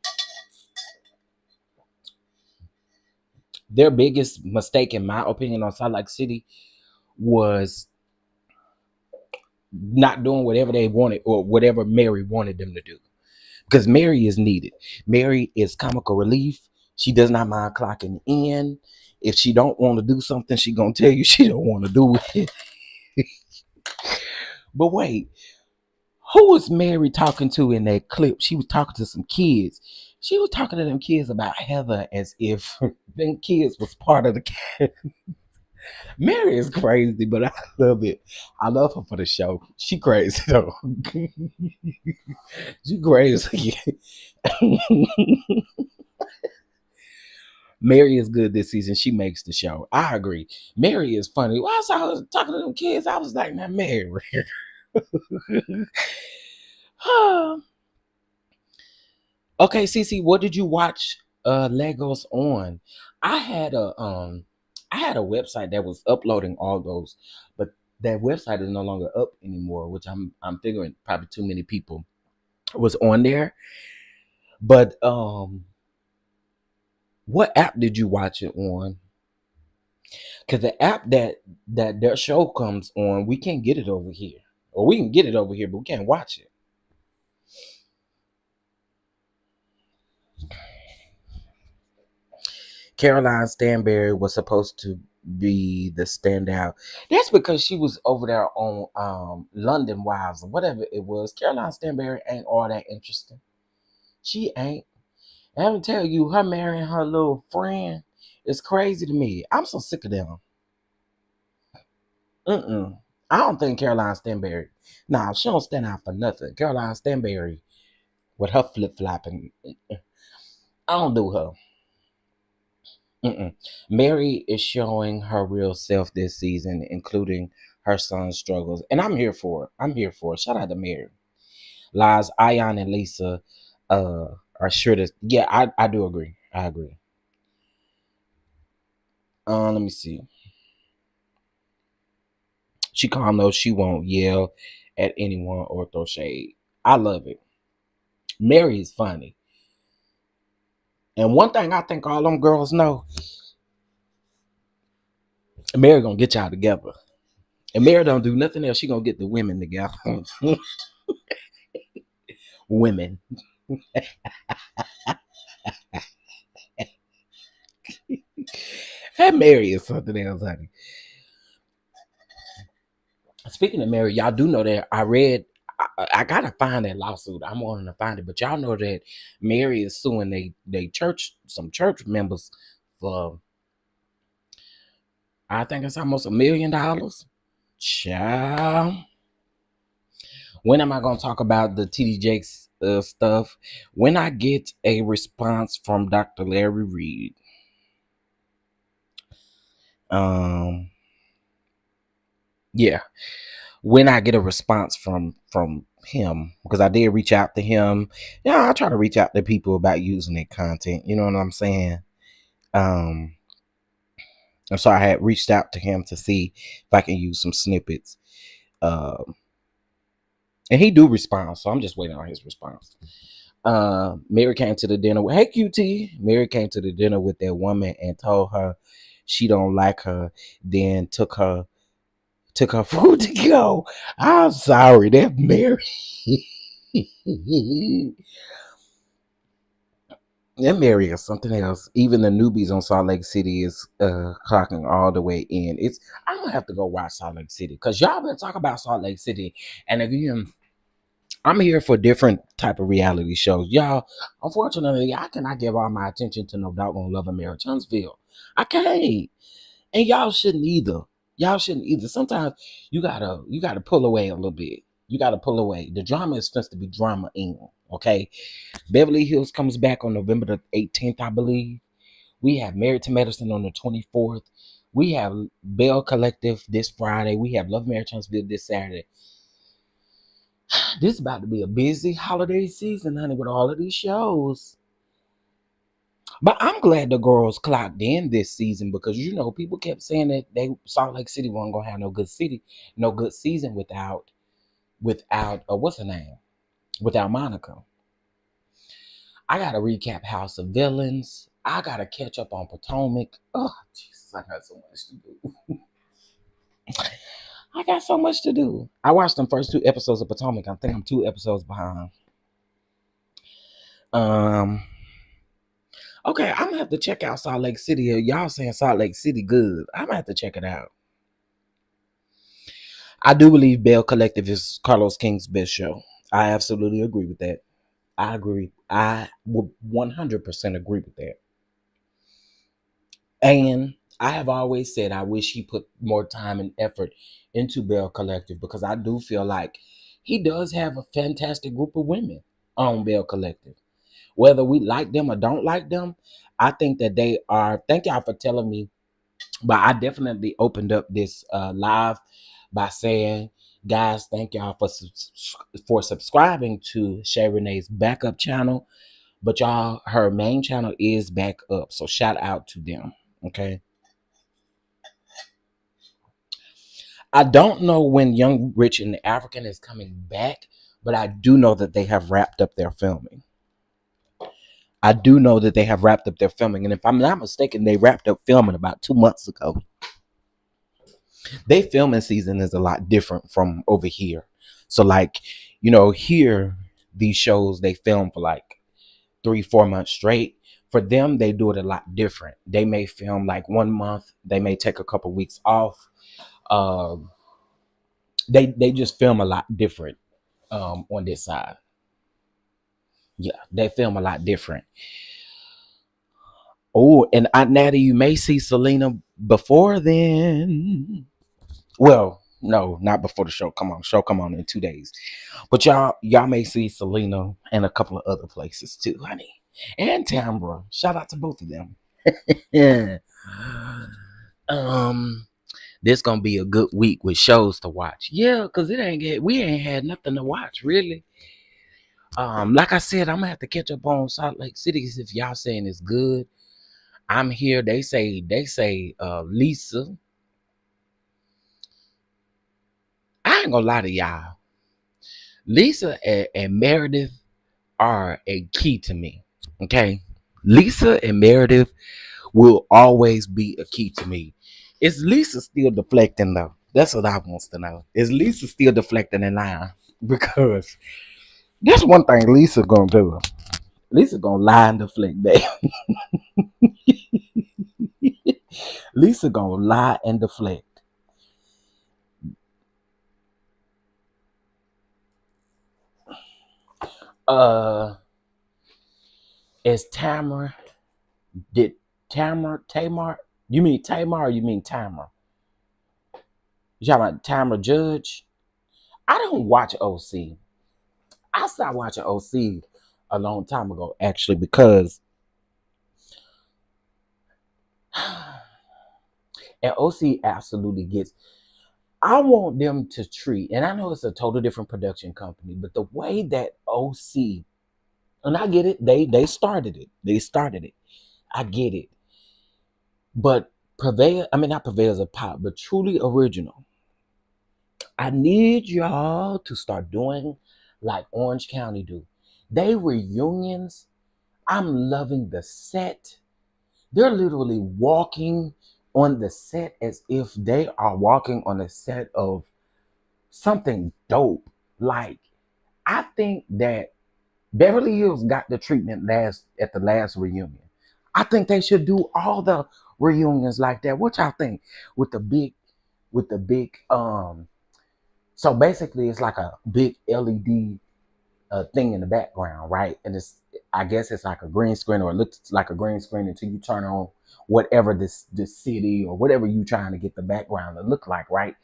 their biggest mistake, in my opinion, on Salt Lake City was not doing whatever they wanted or whatever Mary wanted them to do. Because Mary is needed. Mary is comical relief. She does not mind clocking in. If she don't want to do something, she gonna tell you she don't want to do it. But wait, who was Mary talking to in that clip? She was talking to some kids. She was talking to them kids about Heather as if them kids was part of the cat. Mary is crazy, but I love it. I love her for the show. She crazy though. She crazy. Mary is good this season. She makes the show. I agree. Mary is funny. While I was talking to them kids, I was like, man, Mary. Okay, Cece, what did you watch Legos on? I had a website that was uploading all those, but that website is no longer up anymore, which I'm figuring probably too many people was on there. But what app did you watch it on? Because the app that their show comes on, we can't get it over here. Or we can get it over here, but we can't watch it. Caroline Stanberry was supposed to be the standout. That's because she was over there on London Wives or whatever it was. Caroline Stanberry ain't all that interesting. She ain't. And I'm gonna tell you, her marrying her little friend is crazy to me. I'm so sick of them. I don't think Caroline Stanberry. Nah, she don't stand out for nothing. Caroline Stanberry with her flip flopping. I don't do her. Mary is showing her real self this season, including her son's struggles, and I'm here for it. I'm here for it. Shout out to Mary. Lies, Ayan, and Lisa are sure to. Yeah, I do agree. I agree. Let me see. She calm though. She won't yell at anyone or throw shade. I love it. Mary is funny. And one thing I think all them girls know, Mary gonna get y'all together. And Mary don't do nothing else. She gonna get the women together. Women. That Mary is something else, honey. Speaking of Mary, y'all do know that I read. I gotta find that lawsuit. I'm wanting to find it, but y'all know that Mary is suing they church, some church members for, I think it's almost $1 million. Child, when am I gonna talk about the TD Jakes stuff? When I get a response from Dr. Larry Reed. Um, yeah, when I get a response from him, because I did reach out to him. Yeah, I try to reach out to people about using their content. You know what I'm saying? Um, and so I had reached out to him to see if I can use some snippets. Um, and he do respond, so I'm just waiting on his response. Mary came to the dinner with, hey QT. Mary came to the dinner with that woman and told her she don't like her. Then took her food to go. I'm sorry, that Mary. That Mary is something else. Even the newbies on Salt Lake City is clocking all the way in. It's I'm gonna have to go watch Salt Lake City because y'all been talking about Salt Lake City, and again, I'm here for different type of reality shows. Y'all, unfortunately, I cannot give all my attention to no doggone Love and Marriage Huntsville. I can't. And y'all shouldn't either. Y'all shouldn't either. Sometimes you gotta pull away a little bit. You gotta pull away. The drama is supposed to be drama in. Okay. Beverly Hills comes back on November the 18th, I believe. We have Married to Medicine on the 24th. We have Bell Collective this Friday. We have Love Marriage Huntsville this Saturday. This is about to be a busy holiday season, honey, with all of these shows. But I'm glad the girls clocked in this season because people kept saying that they Salt Lake City wasn't gonna have no good season without what's her name? Without Monica. I gotta recap House of Villains. I gotta catch up on Potomac. Oh Jesus, I got so much to do. I got so much to do. I watched the first 2 episodes of Potomac. I think I'm 2 episodes behind. Um Okay, I'm gonna have to check out Salt Lake City. Y'all saying Salt Lake City good. I'm gonna have to check it out. I do believe Bell Collective is Carlos King's best show. I absolutely agree with that. I agree. I would 100% agree with that. And I have always said I wish he put more time and effort into Bell Collective because I do feel like he does have a fantastic group of women on Bell Collective. Whether we like them or don't like them, I think that they are. Thank y'all for telling me. But I definitely opened up this live by saying, guys, thank y'all for subscribing to Shay Renee's backup channel. But y'all, her main channel is back up. So shout out to them. Okay. I don't know when Young, Rich, and the African is coming back, but I do know that they have wrapped up their filming. I do know that they have wrapped up their filming. And if I'm not mistaken, they wrapped up filming about 2 months ago. Their filming season is a lot different from over here. So like, here, these shows, they film for like 3-4 months straight. For them, they do it a lot different. They may film like 1 month. They may take a couple weeks off. They just film a lot different on this side. Yeah, they film a lot different. Oh, and Aunt Natty, you may see Selena before then. Well, no, not before the show. Show come on in 2 days. But y'all may see Selena and a couple of other places too, honey. And Tambra. Shout out to both of them. Yeah. This gonna be a good week with shows to watch. Yeah, cause we ain't had nothing to watch really. Like I said, I'm gonna have to catch up on Salt Lake City if y'all saying it's good. I'm here. They say Lisa. I ain't gonna lie to y'all. Lisa and Meredith are a key to me. Okay. Lisa and Meredith will always be a key to me. Is Lisa still deflecting though? That's what I wants to know. Is Lisa still deflecting in line? Because that's one thing Lisa gonna do. Lisa gonna lie and deflect back. Lisa gonna lie and deflect. Uh, is Tamara? Did Tamar? You mean Tamar or you mean Tamara? You talking about Tamara Judge? I don't watch OC. I stopped watching OC a long time ago, actually, because and OC absolutely gets. I want them to treat, and I know it's a total different production company, but the way that OC, and I get it, they started it. They started it. I get it. But Prevail, I mean not Prevail's a pop, but truly original. I need y'all to start doing like Orange County do. They reunions. I'm loving the set. They're literally walking on the set as if they are walking on a set of something dope. Like, I think that Beverly Hills got the treatment last at the last reunion. I think they should do all the reunions like that. What y'all think? With the big, so basically it's like a big LED thing in the background, right? And it's, I guess it's like a green screen, or it looks like a green screen until you turn on whatever this city or whatever you trying to get the background to look like, right?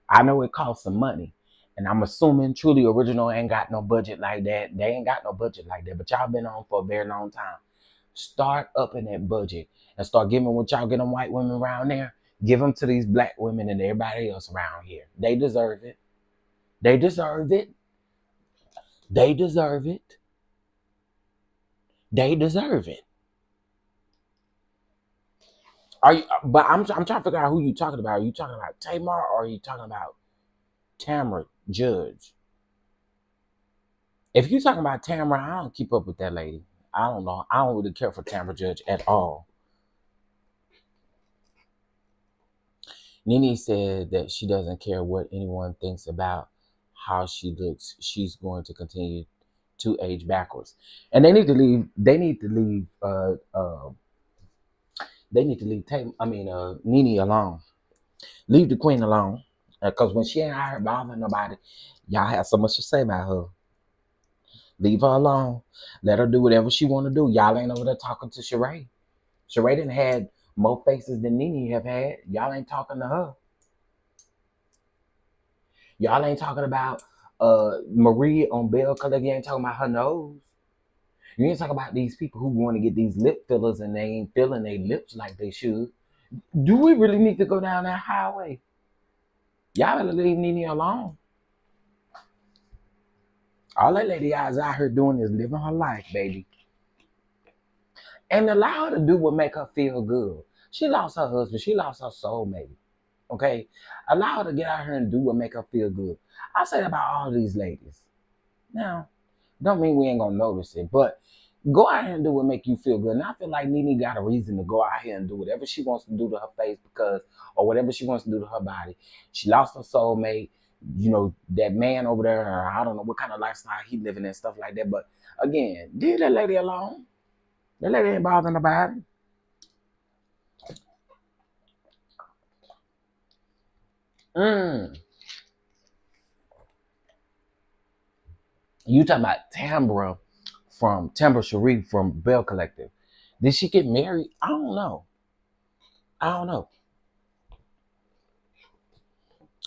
I know it costs some money. And I'm assuming Truly Original ain't got no budget like that. They ain't got no budget like that. But y'all been on for a very long time. Start up in that budget and start giving what y'all get them white women around there. Give them to these black women and everybody else around here. They deserve it. They deserve it. They deserve it. They deserve it. Are you? But I'm trying to figure out who you talking about. Are you talking about Tamar or are you talking about Tamara Judge? If you're talking about Tamara, I don't keep up with that lady. I don't know. I don't really care for Tamara Judge at all. Nene said that she doesn't care what anyone thinks about how she looks. She's going to continue to age backwards, and they need to leave. They need to leave. They need to leave. Nene alone. Leave the queen alone, because when she ain't out here bothering nobody, y'all have so much to say about her. Leave her alone. Let her do whatever she want to do. Y'all ain't over there talking to Sheree. Sheree done had more faces than Nene have had. Y'all ain't talking to her. Y'all ain't talking about Marie on Bell Collector. You ain't talking about her nose. You ain't talking about these people who want to get these lip fillers and they ain't filling their lips like they should. Do we really need to go down that highway? Y'all better leave Nene alone. All that lady is out here doing is living her life, baby. And allow her to do what make her feel good. She lost her husband. She lost her soulmate. Okay? Allow her to get out here and do what make her feel good. I say that about all these ladies. Now, don't mean we ain't gonna notice it, but go out here and do what make you feel good. And I feel like Nene got a reason to go out here and do whatever she wants to do to her face or whatever she wants to do to her body. She lost her soulmate. You know, that man over there, or I don't know what kind of lifestyle he living and stuff like that. But again, leave that lady alone. That lady ain't bothering nobody. Mm. You talking about Tambra Sharif from Bell Collective. Did she get married? I don't know. I don't know.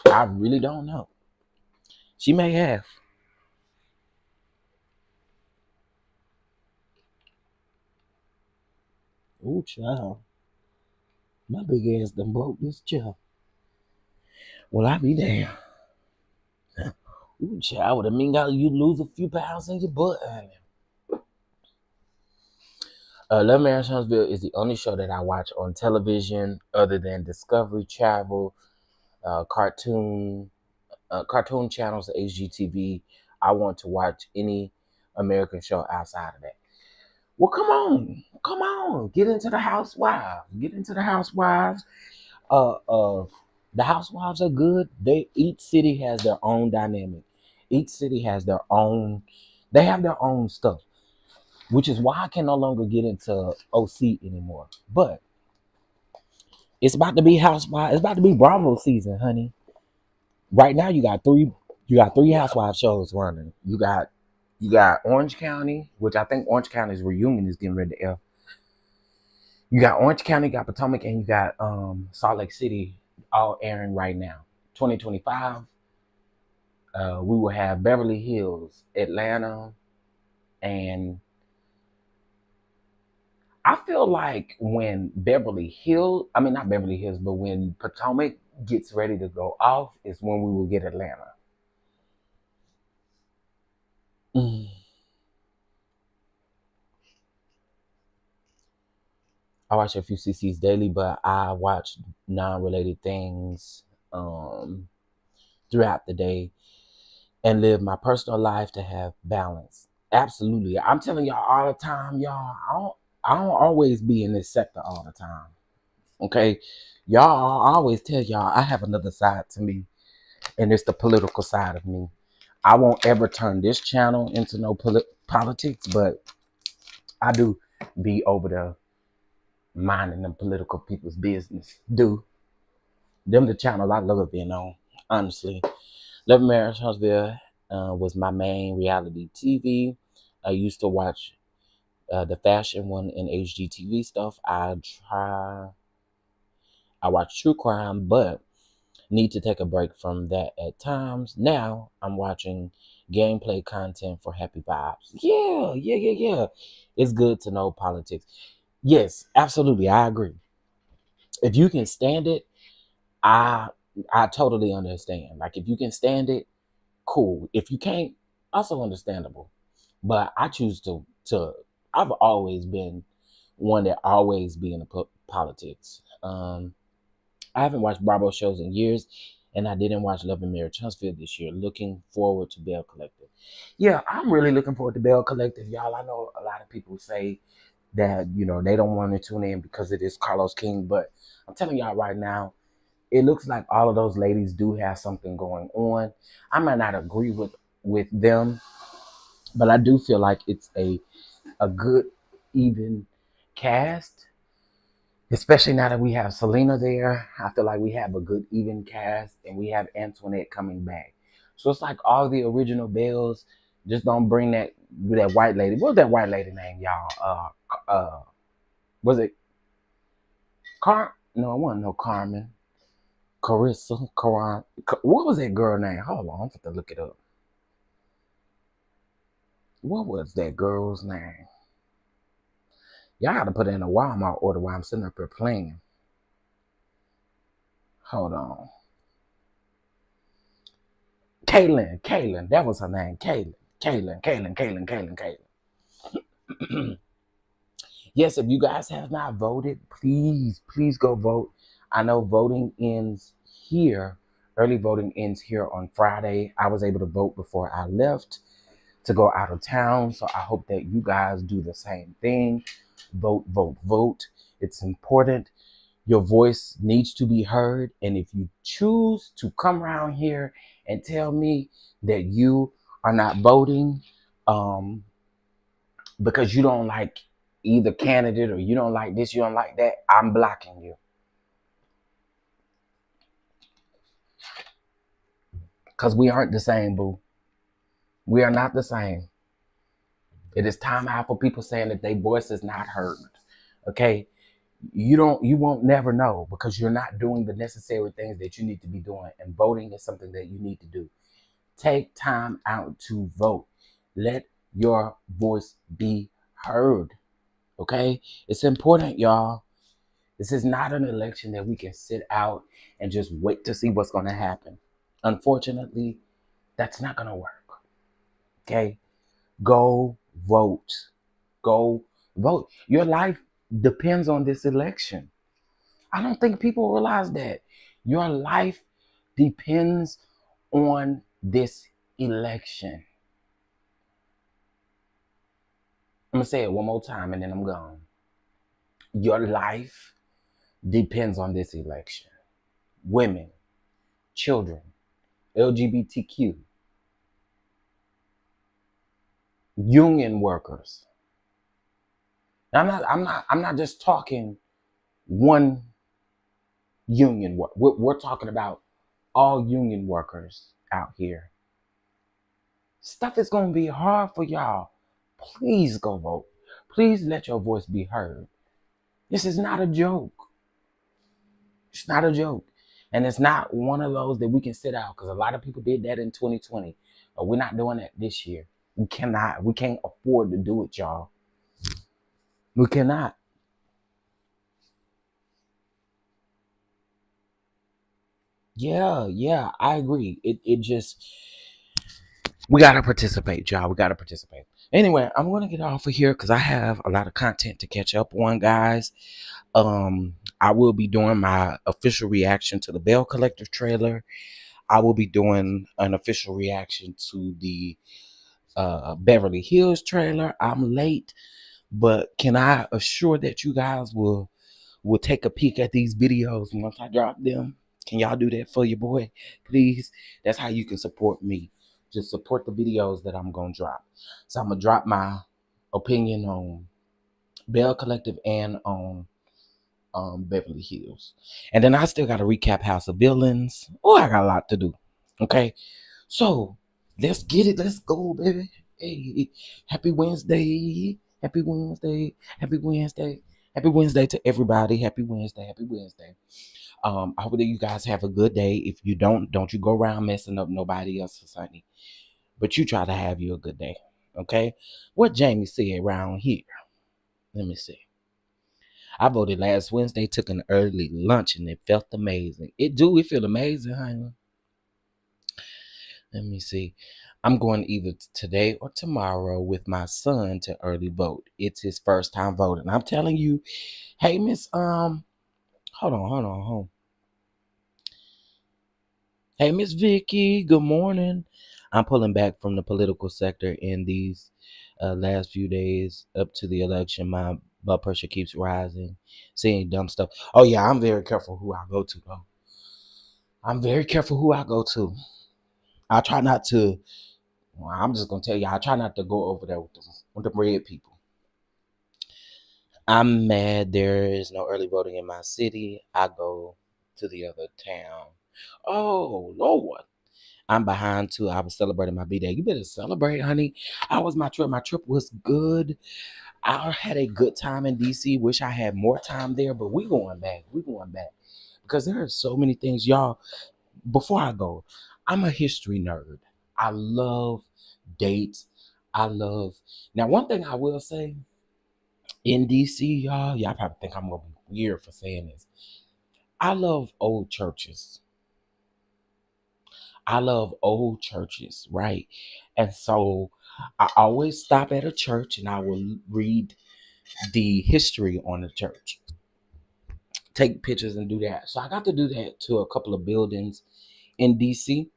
I really don't know. She may have. Ooh, child. My big ass done broke this chair. Well, I be damn. Ooh, child, would have mean that you lose a few pounds in your butt, honey. Love Marriage Huntsville is the only show that I watch on television other than Discovery Channel, cartoon channels, HGTV. I want to watch any American show outside of that. Well, come on, get into the Housewives. Get into the Housewives. Uh, uh, the Housewives are good. Each city has their own dynamic. Each city has their own. They have their own stuff, which is why I can no longer get into OC anymore. But it's about to be Housewives. It's about to be Bravo season, honey. Right now, you got three. You got three Housewives shows running. You got Orange County, which I think Orange County's reunion is getting ready to air. You got Orange County, you got Potomac, and you got Salt Lake City all airing right now. 2025, we will have Beverly Hills, Atlanta, and I feel like when Beverly Hills, I mean not Beverly Hills, but when Potomac gets ready to go off, is when we will get Atlanta. Mm. I watch a few CCs daily, but I watch non-related things um, throughout the day and live my personal life to have balance. Absolutely. I'm telling y'all all the time, y'all, I don't always be in this sector all the time. Okay. Y'all, I always tell y'all I have another side to me, and it's the political side of me. I won't ever turn this channel into no politics, but I do be over there minding them political people's business. Do them the channel I love being on, honestly. Love Marriage Huntsville was my main reality TV. I used to watch the fashion one and HGTV stuff. I watch true crime, but need to take a break from that at times. Now I'm watching gameplay content for happy vibes. Yeah. It's good to know politics. Yes, absolutely. I agree. If you can stand it, I I totally understand. Like if you can stand it, cool. If you can't, also understandable. But I choose to. I've always been one that always be in the politics. I haven't watched Bravo shows in years, and I didn't watch Love and Marriage Huntsville this year. Looking forward to Bell Collective. Yeah, I'm really looking forward to Bell Collective, y'all. I know a lot of people say that they don't want to tune in because it is Carlos King, but I'm telling y'all right now, it looks like all of those ladies do have something going on. I might not agree with them, but I do feel like it's a good even cast, especially now that we have Selena there. I feel like we have a good even cast, and we have Antoinette coming back. So it's like all the original Bells. Just don't bring that white lady. What was that white lady name, y'all? Was it No, it wasn't no Carmen. Carissa, Karan. What was that girl name? Hold on, I'm going to look it up. What was that girl's name? Y'all got to put it in a Walmart order while I'm sitting up here playing. Hold on. Kaylin. That was her name. Kaylin. Yes, if you guys have not voted, please go vote. I know voting ends here. Early voting ends here on Friday. I was able to vote before I left to go out of town. So I hope that you guys do the same thing. Vote. It's important. Your voice needs to be heard. And if you choose to come around here and tell me that you are not voting because you don't like either candidate, or you don't like this, you don't like that, I'm blocking you. Because we aren't the same, boo. We are not the same. It is time out for people saying that their voice is not heard. Okay? You won't never know, because you're not doing the necessary things that you need to be doing, and voting is something that you need to do. Take time out to vote. Let your voice be heard. Okay? It's important, y'all. This is not an election that we can sit out and just wait to see what's going to happen. Unfortunately, that's not going to work. Okay? Go vote. Go vote. Your life depends on this election. I don't think people realize that. Your life depends on this election. I'm gonna say it one more time and then I'm gone. Your life depends on this election. Women, children, LGBTQ, union workers. Now, I'm not just talking one union work. We're talking about all union workers out here. Stuff is gonna be hard for y'all. Please go vote. Please let your voice be heard. This is not a joke. It's not a joke. And it's not one of those that we can sit out because a lot of people did that in 2020. But we're not doing that this year. We can't afford to do it, y'all. We cannot. Yeah, I agree. It just, we gotta participate, y'all. We gotta participate. Anyway, I'm gonna get off of here because I have a lot of content to catch up on, guys. I will be doing my official reaction to the Bell Collective trailer. I will be doing an official reaction to the Beverly Hills trailer. I'm late, but can I assure that you guys will take a peek at these videos once I drop them? Can y'all do that for your boy, please? That's how you can support me. Just support the videos that I'm gonna drop. So I'm gonna drop my opinion on Bell Collective and on Beverly Hills, and then I still got to recap House of Villains. Oh, I got a lot to do. Okay, so let's get it. Let's go, baby. Hey, happy Wednesday. Happy Wednesday. Happy Wednesday. Happy Wednesday to everybody. Happy Wednesday. Happy Wednesday. I hope that you guys have a good day. If you don't you go around messing up nobody else's honey. But you try to have you a good day. Okay? What Jamie said around here. Let me see. I voted last Wednesday, took an early lunch, and it felt amazing. It feel amazing, honey. Let me see. I'm going either today or tomorrow with my son to early vote. It's his first time voting. I'm telling you, hey Miss hold on. Hey Miss Vicky, good morning. I'm pulling back from the political sector in these last few days up to the election. My blood pressure keeps rising. Seeing dumb stuff. Oh yeah, I'm very careful who I go to though. I'm very careful who I go to. I try not to. Well, I'm just gonna tell you, I try not to go over there with the red people. I'm mad there is no early voting in my city. I go to the other town. Oh Lord, I'm behind too. I was celebrating my B-Day. You better celebrate, honey. How was my trip? My trip was good. I had a good time in DC. Wish I had more time there, but we going back. We going back because there are so many things, y'all. Before I go, I'm a history nerd. I love dates. I love. Now, one thing I will say in DC, y'all probably think I'm gonna be weird for saying this. I love old churches. I love old churches, right? And so I always stop at a church and I will read the history on the church, take pictures and do that. So I got to do that to a couple of buildings in DC,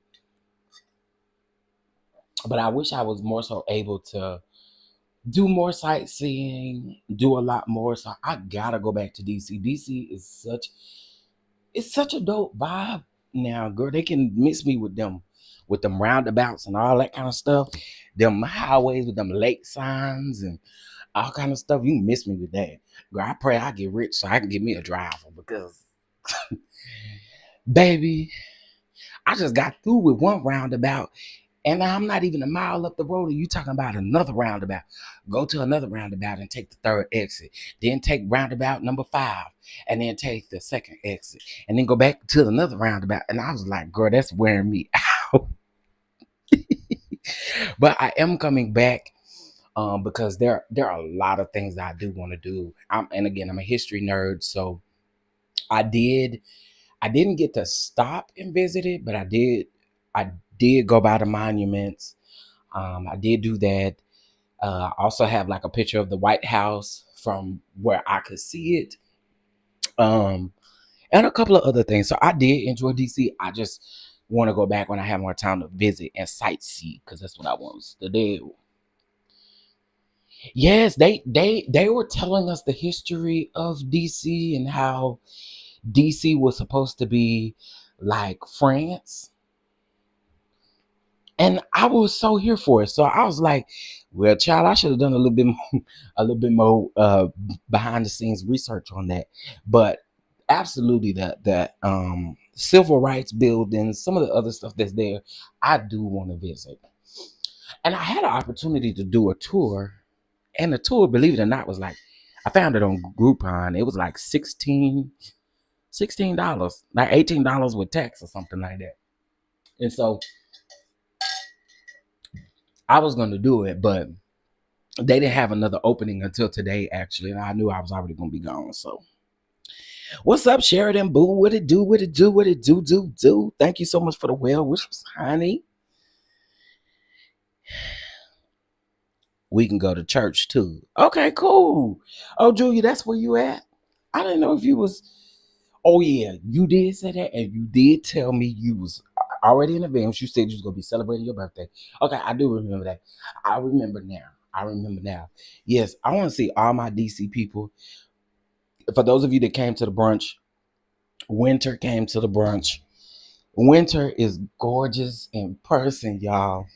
but I wish I was more so able to do more sightseeing, do a lot more. So I gotta go back to DC. DC is such a dope vibe now, girl. They can miss me with them roundabouts and all that kind of stuff. Them highways with them lake signs and all kind of stuff. You can miss me with that. Girl, I pray I get rich so I can get me a driver because baby, I just got through with one roundabout and I'm not even a mile up the road and you talking about another roundabout. Go to another roundabout and take the third exit. Then take roundabout number 5 and then take the second exit. And then go back to another roundabout. And I was like, girl, that's wearing me out. But I am coming back because there are a lot of things that I do want to do. And again, I'm a history nerd, so I didn't get to stop and visit it, but I did go by the monuments. I did do that. I also have like a picture of the White House from where I could see it. Um, and a couple of other things. So I did enjoy DC. I just want to go back when I have more time to visit and sightsee because that's what I want to do. Yes, they were telling us the history of DC and how DC was supposed to be like France. And I was so here for it. So I was like, well, child, I should have done a little bit more, a little bit more behind the scenes research on that. But absolutely that civil rights buildings, some of the other stuff that's there, I do want to visit. And I had an opportunity to do a tour. And the tour, believe it or not, was like, I found it on Groupon. It was like $16, like $18 with tax or something like that. And so I was going to do it, but they didn't have another opening until today, actually. And I knew I was already going to be gone. So what's up, Sheridan Boo? What it do? What it do? What it do? Thank you so much for the well wishes, honey. We can go to church too. Okay, cool. Oh, Julia, that's where you at? I didn't know if you was. Oh yeah, you did say that, and you did tell me you was already in advance. You said you was gonna be celebrating your birthday. Okay, I do remember that. I remember now. I remember now. Yes, I want to see all my DC people. For those of you that came to the brunch, Winter came to the brunch. Winter is gorgeous in person, y'all.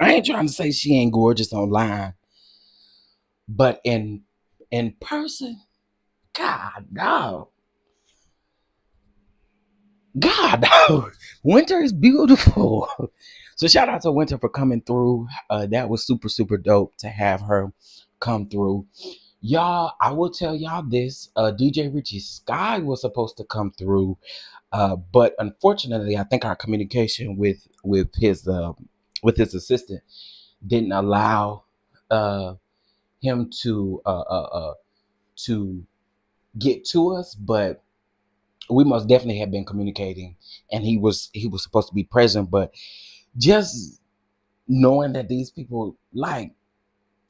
I ain't trying to say she ain't gorgeous online, but in person, God, no. God, no. Winter is beautiful. So shout out to Winter for coming through. That was super, super dope to have her come through. Y'all, I will tell y'all this. DJ Richie Sky was supposed to come through. But unfortunately, I think our communication with his assistant didn't allow him to get to us. But we most definitely have been communicating, and he was supposed to be present. But just knowing that these people, like,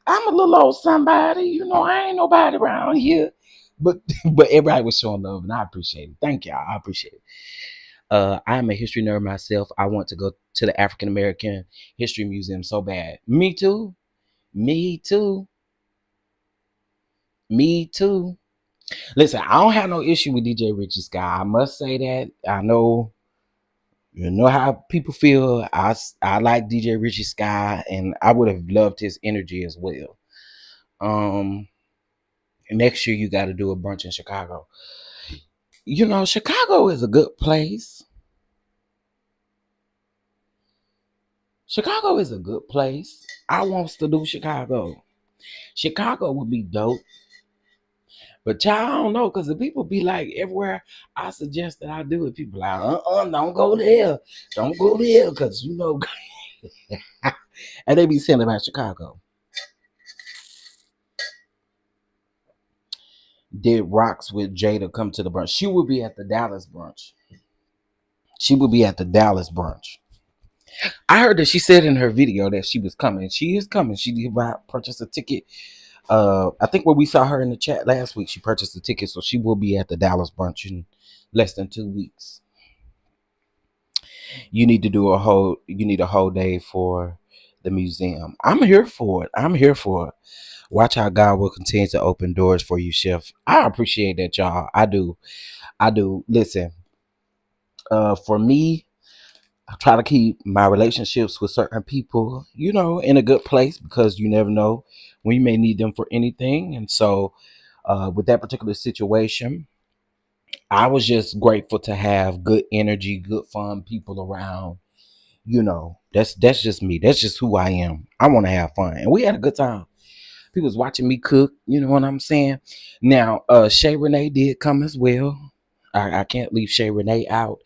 I'm a little old somebody, I ain't nobody around here. But but everybody was showing love, and I appreciate it. Thank y'all. I appreciate it. I'm a history nerd myself. I want to go to the African American History Museum so bad. Me too. Me too. Me too. Listen, I don't have no issue with DJ Richie Sky. I must say that. I know you know how people feel. I like DJ Richie Sky, and I would have loved his energy as well. Um, Next year you got to do a brunch in Chicago. Chicago is a good place. Chicago is a good place. I wants to do Chicago. Chicago would be dope. But y'all don't know, because the people be like, everywhere I suggest that I do it, people like, don't go there. Don't go there, because and they be saying about Chicago. Did Rocks with Jada come to the brunch? She will be at the Dallas brunch. She will be at the Dallas brunch. I heard that she said in her video that she was coming. She is coming. She did purchase a ticket. I think when we saw her in the chat last week, she purchased a ticket, so she will be at the Dallas brunch in less than 2 weeks. You need a whole day for the museum. I'm here for it. I'm here for it. Watch how God will continue to open doors for you, Chef. I appreciate that, y'all. I do. I do. Listen, for me, I try to keep my relationships with certain people, in a good place, because you never know when you may need them for anything. And so, with that particular situation, I was just grateful to have good energy, good fun people around. That's just me. That's just who I am. I want to have fun, and we had a good time. People was watching me cook. You know what I'm saying? Now, Shay Renee did come as well. I can't leave Shay Renee out.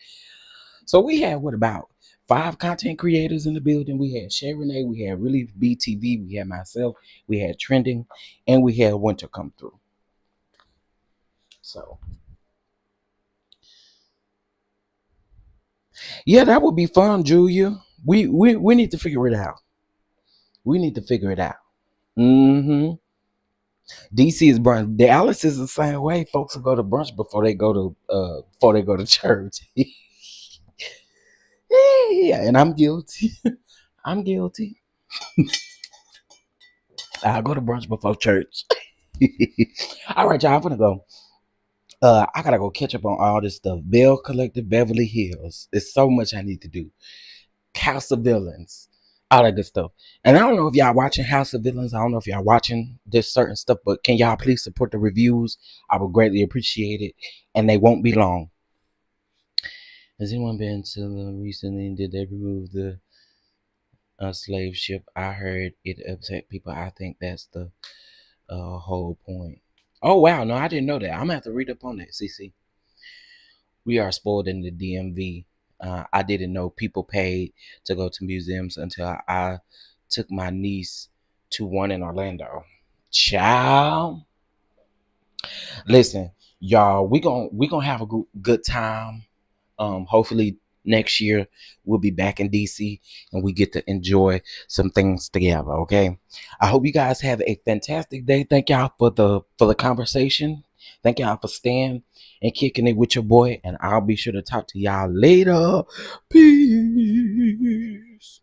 So we had what, about 5 content creators in the building. We had Shay Renee, we had Really BTV, we had myself, we had Trending, and we had Winter come through. So yeah, that would be fun, Julia. We need to figure it out. We need to figure it out. Mm-hmm. DC is brunch. Dallas is the same way. Folks will go to brunch before they go to church. Yeah, and I'm guilty. I'm guilty. I'll go to brunch before church. All right, y'all. I'm gonna go. I gotta go catch up on all this stuff. Bell Collective, Beverly Hills. There's so much I need to do. House of Villains, all that good stuff. And I don't know if y'all watching House of Villains. I don't know if y'all watching this certain stuff, but can y'all please support the reviews? I would greatly appreciate it, and they won't be long. Has anyone been to recently? Did they remove the slave ship? I heard it upset people. I think that's the whole point. Oh wow, no, I didn't know that. I'm gonna have to read up on that. CC, we are spoiled in the DMV. I didn't know people paid to go to museums until I took my niece to one in Orlando. Child, listen, y'all, we gonna have a good time. Hopefully next year we'll be back in DC and we get to enjoy some things together. Okay. I hope you guys have a fantastic day. Thank y'all for the conversation. Thank y'all for staying and kicking it with your boy. And I'll be sure to talk to y'all later. Peace.